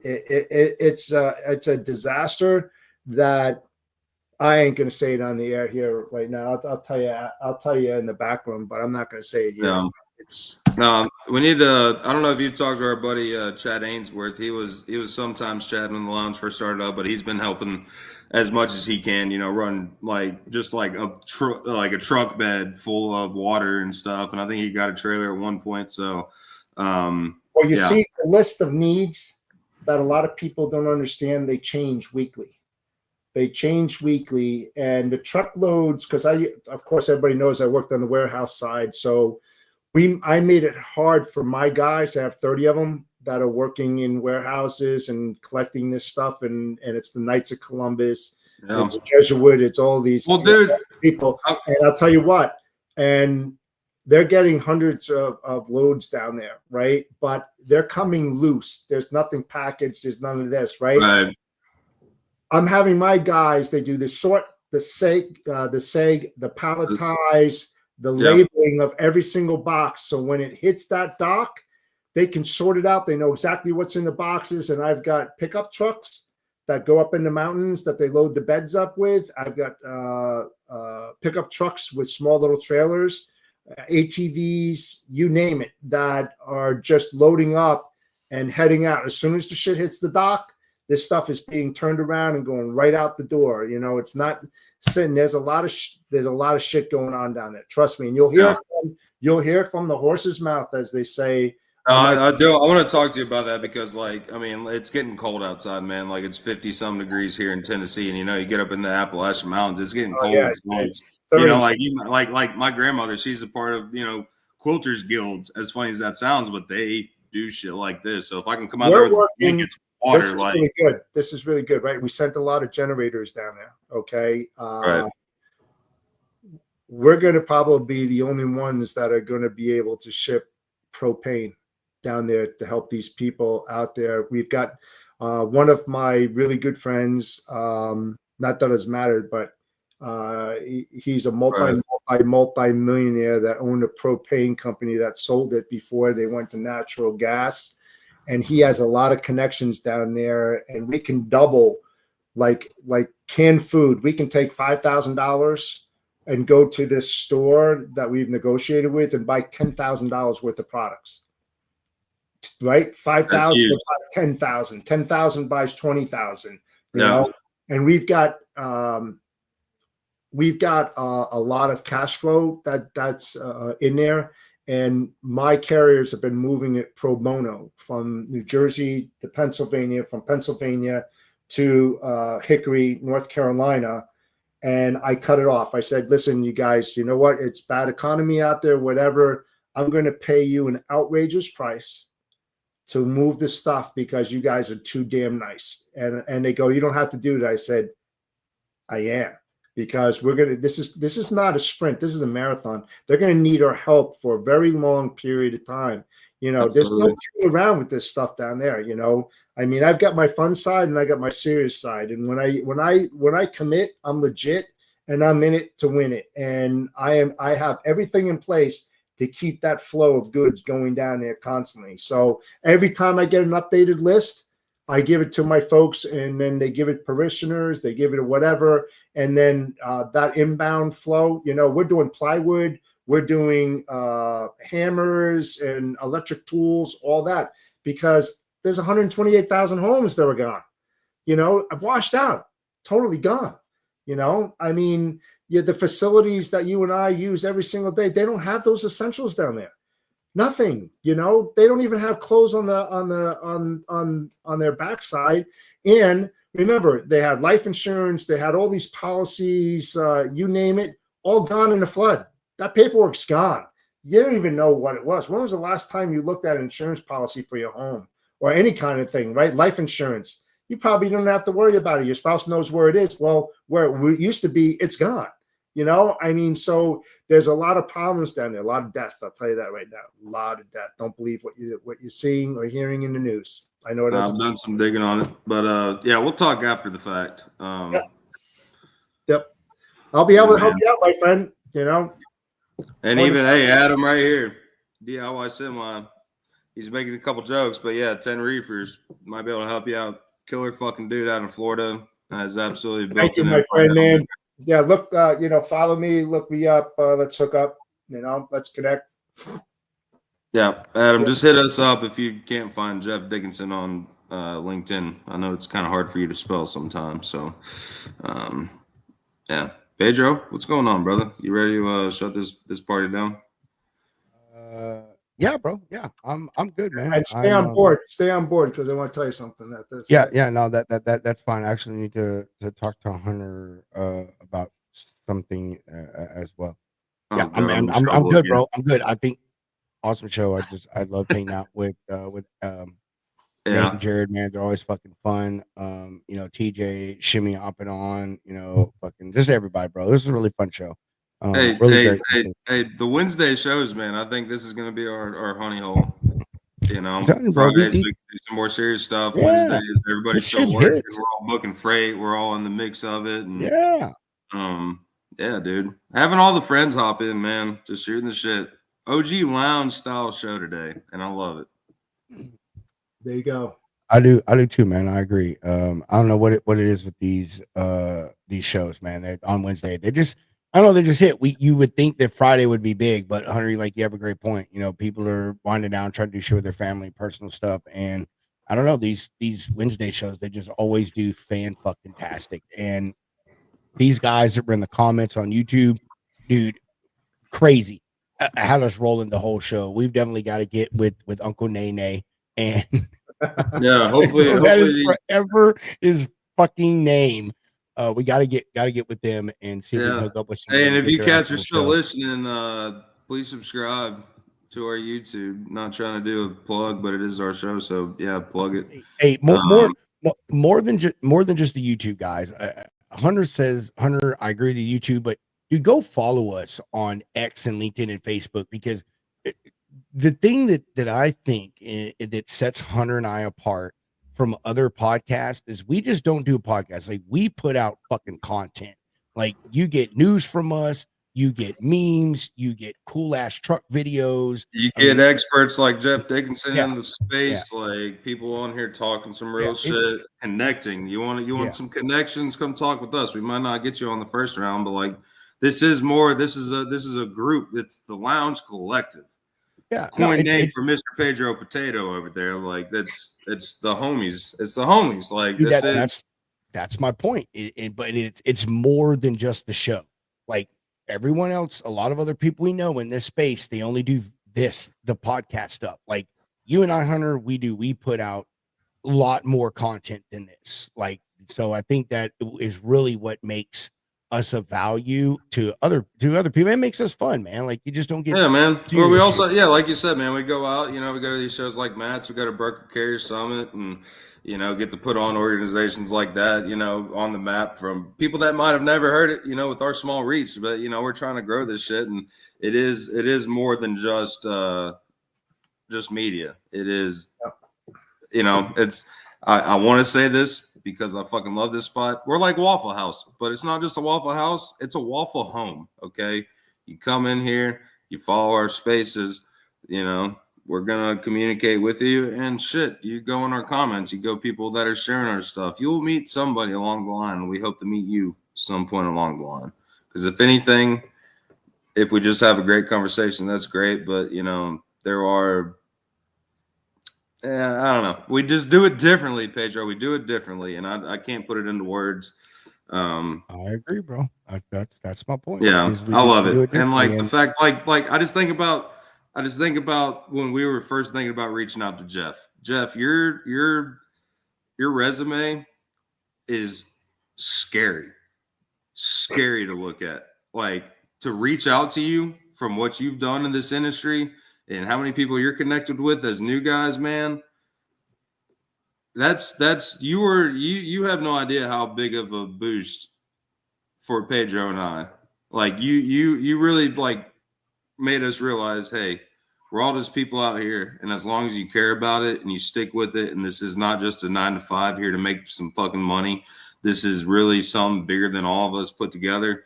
a disaster that I ain't gonna say it on the air here right now. I'll tell you in the back room, but I'm not gonna say it here. Yeah. We need to. I don't know if you've talked to our buddy Chad Ainsworth. He was sometimes chatting in the lounge first started up, but he's been helping as much as he can. Run like a truck bed full of water and stuff. And I think he got a trailer at one point. So, well, you see the list of needs that a lot of people don't understand. They change weekly. And the truckloads, because of course, everybody knows I worked on the warehouse side, so. I made it hard for my guys. I have 30 of them that are working in warehouses and collecting this stuff. And it's the Knights of Columbus, it's Jesuit, it's all these people. And I'll tell you what, and they're getting hundreds of loads down there, right? But they're coming loose. There's nothing packaged. There's none of this, right? I'm having my guys, they do the sort, the seg, the palletize, the labeling of every single box. So when it hits that dock, they can sort it out. They know exactly what's in the boxes. And I've got pickup trucks that go up in the mountains that they load the beds up with. I've got pickup trucks with small little trailers, ATVs, you name it, that are just loading up and heading out. As soon as the shit hits the dock, this stuff is being turned around and going right out the door. It's not sitting. There's a lot of shit going on down there. Trust me, and you'll hear it from the horse's mouth, as they say. I do. I want to talk to you about that because, it's getting cold outside, man. Like it's 50-some degrees here in Tennessee, and you get up in the Appalachian Mountains, it's getting cold. Like my grandmother, she's a part of quilters guilds. As funny as that sounds, but they do shit like this. So if I can come out there with blankets, water, really good. This is really good, right? We sent a lot of generators down there. Okay. Right. We're going to probably be the only ones that are going to be able to ship propane down there to help these people out there. We've got one of my really good friends, not that it's mattered, but he's a multi-millionaire that owned a propane company that sold it before they went to natural gas. And he has a lot of connections down there, and we can double like canned food. We can take $5,000 and go to this store that we've negotiated with and buy $10,000 worth of products. Right? 5,000 buys 10,000. 10,000 buys 20,000. You know? And we've got a lot of cash flow that's in there. And my carriers have been moving it pro bono from New Jersey to Pennsylvania, from Pennsylvania to Hickory, North Carolina. And I cut it off. I said, listen, you guys, you know what? It's bad economy out there, whatever. I'm going to pay you an outrageous price to move this stuff because you guys are too damn nice. And they go, you don't have to do that. I said, I am. Because this is not a sprint. This is a marathon. They're going to need our help for a very long period of time. There's no getting around with this stuff down there. I mean, I've got my fun side and I got my serious side. And when I commit, I'm legit and I'm in it to win it. And I have everything in place to keep that flow of goods going down there constantly. So every time I get an updated list, I give it to my folks, and then they give it parishioners, they give it whatever, and then that inbound flow. We're doing plywood, we're doing hammers and electric tools, all that, because there's 128,000 homes that were gone. Washed out, totally gone. I mean, the facilities that you and I use every single day, they don't have those essentials down there. Nothing. They don't even have clothes on their backside. And remember, they had life insurance, they had all these policies, you name it, all gone in the flood. That paperwork's gone. You don't even know what it was. When was the last time you looked at an insurance policy for your home or any kind of thing, right? Life insurance. You probably don't have to worry about it. Your spouse knows where it is. Well, where it used to be, it's gone. I mean, so there's a lot of problems down there, a lot of death. I'll tell you that right now, a lot of death. Don't believe what you're seeing or hearing in the news. I know it I've done some digging on it, but yeah, we'll talk after the fact. Yep. I'll be able to help you out, my friend. And even Adam right here, DIY Semi, he's making a couple jokes, but yeah, 10 reefers might be able to help you out. Killer fucking dude out in Florida has absolutely built. Thank you, my friend, man. Yeah, look, follow me, look me up, let's hook up, let's connect. Yeah, Adam, just hit us up if you can't find Jeff Dickinson on LinkedIn. I know it's kind of hard for you to spell sometimes, so yeah. Pedro, what's going on, brother? You ready to shut this party down? Yeah, bro. Yeah, I'm good, man. And stay on board. Stay on board because I want to tell you something. Yeah. No, that's fine. I actually need to talk to Hunter about something as well. Yeah, I'm good, bro. I'm good. I think awesome show. I love hanging out with Nate and Jared, man. They're always fucking fun. TJ, Shimmy hopping on. Fucking just everybody, bro. This is a really fun show. Hey, the Wednesday shows, man. I think this is going to be our honey hole. Fridays we can do some more serious stuff. Yeah, Wednesdays, everybody's still working. We're all booking freight. We're all in the mix of it. And, yeah, dude. Having all the friends hop in, man. Just shooting the shit. OG lounge style show today, and I love it. There you go. I do too, man. I agree. I don't know what it is with these shows, man. They on Wednesday. They just hit. You would think that Friday would be big, but Hunter, you have a great point. People are winding down, trying to do shit with their family, personal stuff, and I don't know, these Wednesday shows, they just always do fan-fucking-tastic. And these guys that were in the comments on YouTube, dude, crazy. I had us rolling the whole show. We've definitely got to get with Uncle Nene, and yeah, hopefully that is forever his fucking name. We gotta get with them and see if we can hook up with some. Hey, and if you cats are still listening, please subscribe to our YouTube. Not trying to do a plug, but it is our show, so yeah, plug it. Hey, more than just the YouTube guys. Hunter, I agree with the YouTube, but dude, go follow us on X and LinkedIn and Facebook, because the thing that I think that sets Hunter and I apart from other podcasts is we just don't do a podcast. Like, we put out fucking content. Like, you get news from us, you get memes, you get cool ass truck videos, you get experts like Jeff Dickinson in the space, like people on here talking some real shit, connecting. You want some connections, come talk with us. We might not get you on the first round, but like, this is a group. It's the Lounge Collective. Yeah, coin name for Mr. Pedro Potato over there. Like, it's the homies. It's the homies. Like, dude, that's my point. But it's more than just the show. Like, everyone else, a lot of other people we know in this space, they only do the podcast stuff. Like, you and I, Hunter, we put out a lot more content than this. Like, so I think that is really what makes us of value to other people. It makes us fun, man. Like, you just don't get man. Well, we also like you said, man, we go out, we go to these shows like Matt's, we go to Broker Carrier Summit, and get to put on organizations like that, on the map from people that might have never heard it, with our small reach. But we're trying to grow this shit, and it is more than just media. It is, it's I want to say this because I fucking love this spot. We're like Waffle House, but it's not just a Waffle House. It's a Waffle Home, okay? You come in here, you follow our spaces, we're gonna communicate with you, and shit, you go in our comments, you go people that are sharing our stuff, you'll meet somebody along the line, and we hope to meet you some point along the line. Because if anything, if we just have a great conversation, that's great. But there are, I don't know, we just do it differently, Pedro. We do it differently, and I can't put it into words. I agree, bro. That's my point. Yeah, I love it. And like the and fact, like I just think about when we were first thinking about reaching out to Jeff. Jeff, your resume is scary to look at. Like, to reach out to you from what you've done in this industry and how many people you're connected with as new guys, man. You have no idea how big of a boost for Pedro and I. Like, you really like made us realize, hey, we're all just people out here, and as long as you care about it and you stick with it, and this is not just a 9 to 5 here to make some fucking money, this is really something bigger than all of us put together.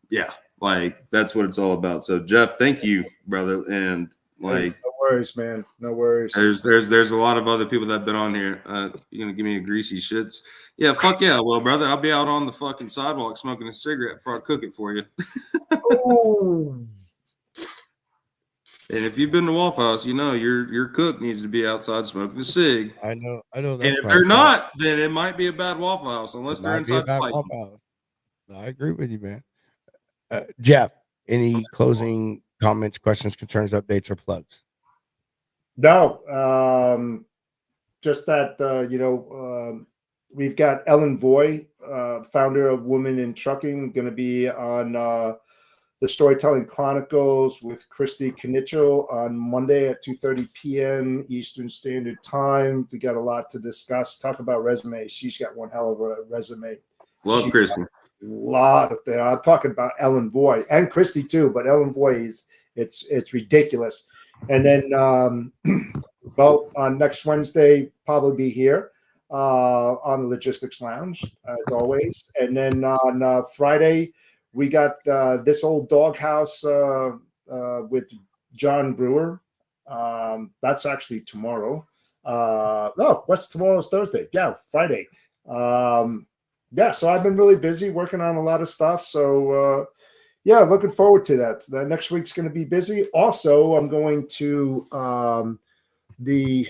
Yeah, like that's what it's all about. So Jeff, thank you, brother. And like, no worries, man. No worries. There's a lot of other people that have been on here. You're gonna give me a greasy shits? Yeah, fuck yeah, well, brother, I'll be out on the fucking sidewalk smoking a cigarette before I cook it for you. Oh. And if you've been to Waffle House, your cook needs to be outside smoking a cig. I know. That's and if they're not, then it might be a bad Waffle House, unless they're inside fighting. I agree with you, man. Jeff, any closing comments, questions, concerns, updates, or plugs? No, just that we've got Ellen Voy, founder of Women in Trucking, going to be on the Storytelling Chronicles with Christy Knichel on Monday at 2:30 p.m. Eastern Standard Time. We got a lot to discuss. Talk about resumes. She's got one hell of a resume. Love Christy. A lot of things. I'm talking about Ellen Voy and Christy too, but Ellen Voy it's ridiculous. And then, well, on next Wednesday, probably be here on the Logistics Lounge as always. And then on Friday, we got this old doghouse with John Brewer. That's actually tomorrow. No, what's tomorrow's Thursday? Yeah, Friday. Yeah, so I've been really busy working on a lot of stuff. So, yeah, looking forward to that. The next week's going to be busy. Also, I'm going to the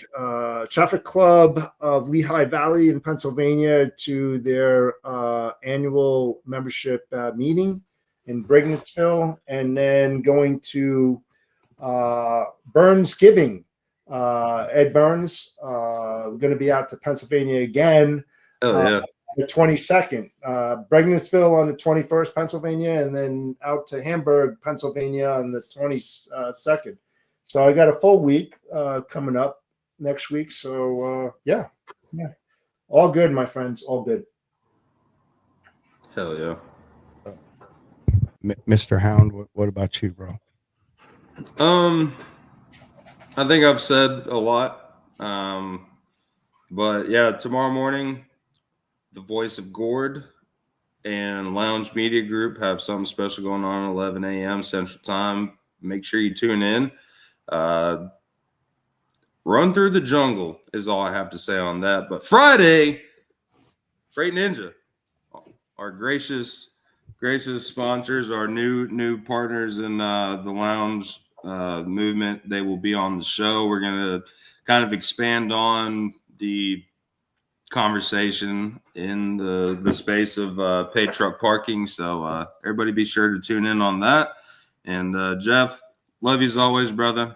Traffic Club of Lehigh Valley in Pennsylvania to their annual membership meeting in Brignansville, and then going to Burns Giving. Ed Burns going to be out to Pennsylvania again. Oh, yeah. The 22nd, Brignansville on the 21st, Pennsylvania, and then out to Hamburg, Pennsylvania on the 22nd. So I got a full week coming up next week. So yeah, all good, my friends, all good. Hell yeah. Mr. Hound, what about you, bro? I think I've said a lot. But yeah, tomorrow morning, the Voice of Gord and Lounge Media Group have something special going on at 11 a.m. Central Time. Make sure you tune in. Run Through the Jungle is all I have to say on that. But Friday, Freight Ninja, our gracious sponsors, our new partners in the lounge movement, they will be on the show. We're going to kind of expand on the conversation in the space of paid truck parking. So everybody be sure to tune in on that. And Jeff, love you as always, brother.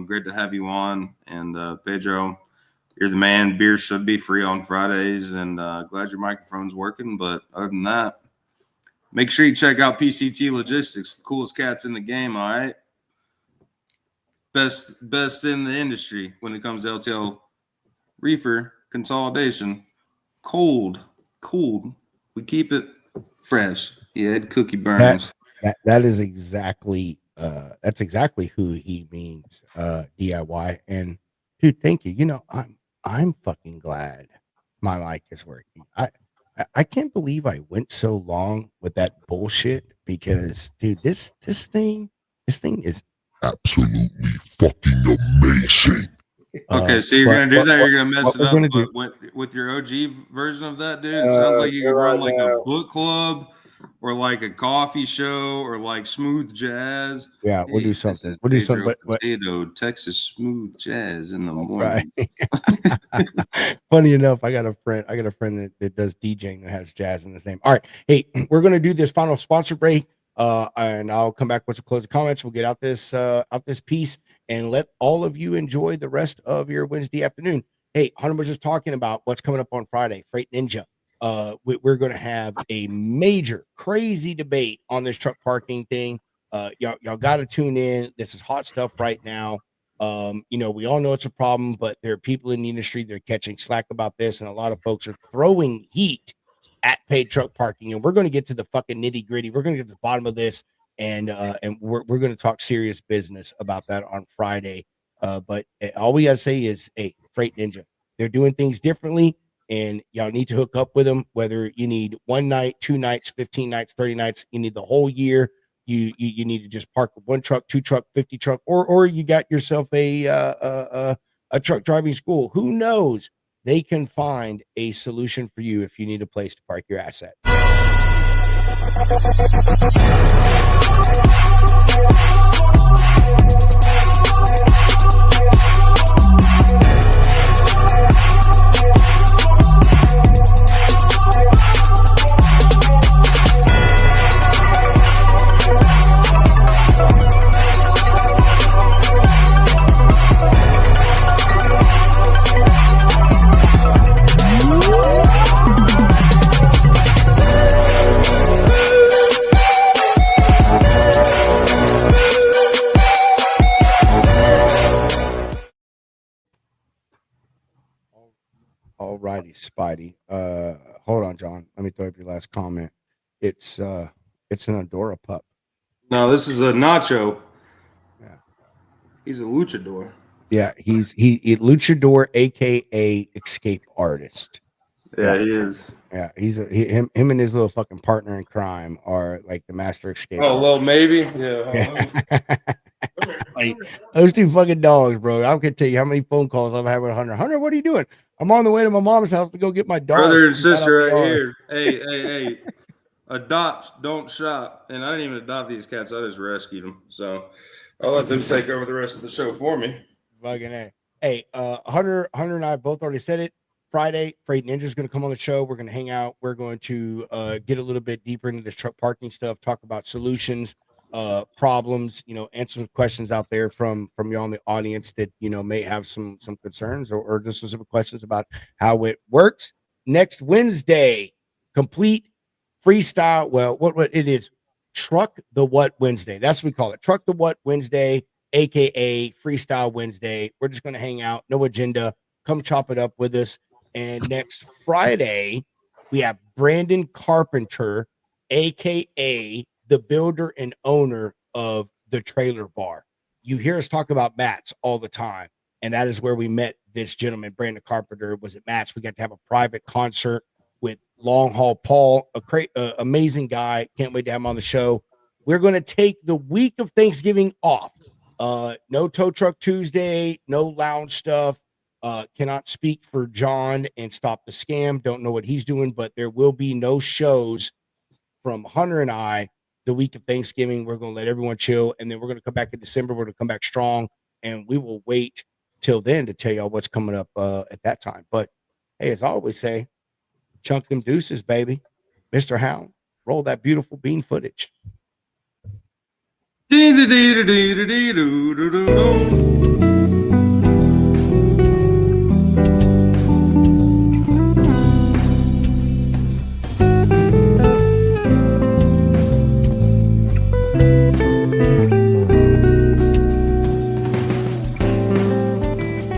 Great to have you on. And Pedro, you're the man. Beer should be free on Fridays, and glad your microphone's working. But other than that, make sure you check out PCT Logistics, the coolest cats in the game. All right, best in the industry when it comes to LTL reefer consolidation. Cold. We keep it fresh. Yeah, Cookie Burns. That is exactly that's exactly who he means, DIY. And dude, thank you. I'm fucking glad my mic is working. I can't believe I went so long with that bullshit because, dude, this thing is absolutely fucking amazing. Okay, so you're gonna do that. You're gonna mess it up, but with your OG version of that, dude. It sounds like you could run like a book club, or like a coffee show, or like smooth jazz. Yeah, we'll do something. We'll do something. But Texas smooth jazz in the morning. Right. Funny enough, I got a friend that does DJing that has jazz in his name. All right, hey, we're gonna do this final sponsor break, and I'll come back with some closing comments. We'll get out this piece and let all of you enjoy the rest of your Wednesday afternoon. Hey, Hunter was just talking about what's coming up on Friday, Freight Ninja. We're going to have a major, crazy debate on this truck parking thing. Y'all got to tune in. This is hot stuff right now. We all know it's a problem, but there are people in the industry that are catching slack about this, and a lot of folks are throwing heat at paid truck parking. And we're going to get to the fucking nitty gritty. We're going to get to the bottom of this, and we're going to talk serious business about that on Friday. But all we got to say is, hey, Freight Ninja, they're doing things differently, and y'all need to hook up with them. Whether you need 1 night, 2 nights, 15 nights, 30 nights, you need the whole year. You need to just park 1 truck, 2 truck, 50 truck, or you got yourself a truck driving school. Who knows? They can find a solution for you if you need a place to park your asset. All righty, Spidey. Hold on, John. Let me throw up your last comment. It's an Andorra pup. No, this is a Nacho. Yeah, he's a luchador. Yeah, he's luchador, aka escape artist. Yeah, he is. Yeah, him and his little fucking partner in crime are like the master escape. Oh, little maybe. Yeah. Like, those 2 fucking dogs, bro. I can tell you how many phone calls I've had with Hunter. Hunter, what are you doing? I'm on the way to my mom's house to go get my dog. Brother and sister right here. Hey. Adopt, don't shop. And I didn't even adopt these cats. I just rescued them. So I'll let them take over the rest of the show for me. Fucking A. Hey, Hunter and I both already said it. Friday, Freight Ninja is going to come on the show. We're going to hang out. We're going to get a little bit deeper into this truck parking stuff, talk about solutions, problems, answer some questions out there from y'all in the audience that, may have some concerns or just some questions about how it works. Next Wednesday, complete freestyle. Well, what it is, Truck the What Wednesday. That's what we call it. Truck the What Wednesday, aka Freestyle Wednesday. We're just going to hang out, no agenda. Come chop it up with us. And next Friday, we have Brandon Carpenter, aka the builder and owner of the Trailer Bar. You hear us talk about Matt's all the time, and that is where we met this gentleman, Brandon Carpenter. Was at Matt's. We got to have a private concert with Long Haul Paul, amazing guy. Can't wait to have him on the show. We're going to take the week of Thanksgiving off. No Tow Truck Tuesday, no lounge stuff. Cannot speak for John and Stop the Scam. Don't know what he's doing, but there will be no shows from Hunter and I the week of Thanksgiving. We're going to let everyone chill, and then we're going to come back in December. We're going to come back strong, and we will wait till then to tell y'all what's coming up at that time. But hey, as I always say, chunk them deuces, baby. Mr. Hound, roll that beautiful bean footage. Dee dee dee dee dee dee doo doo doo.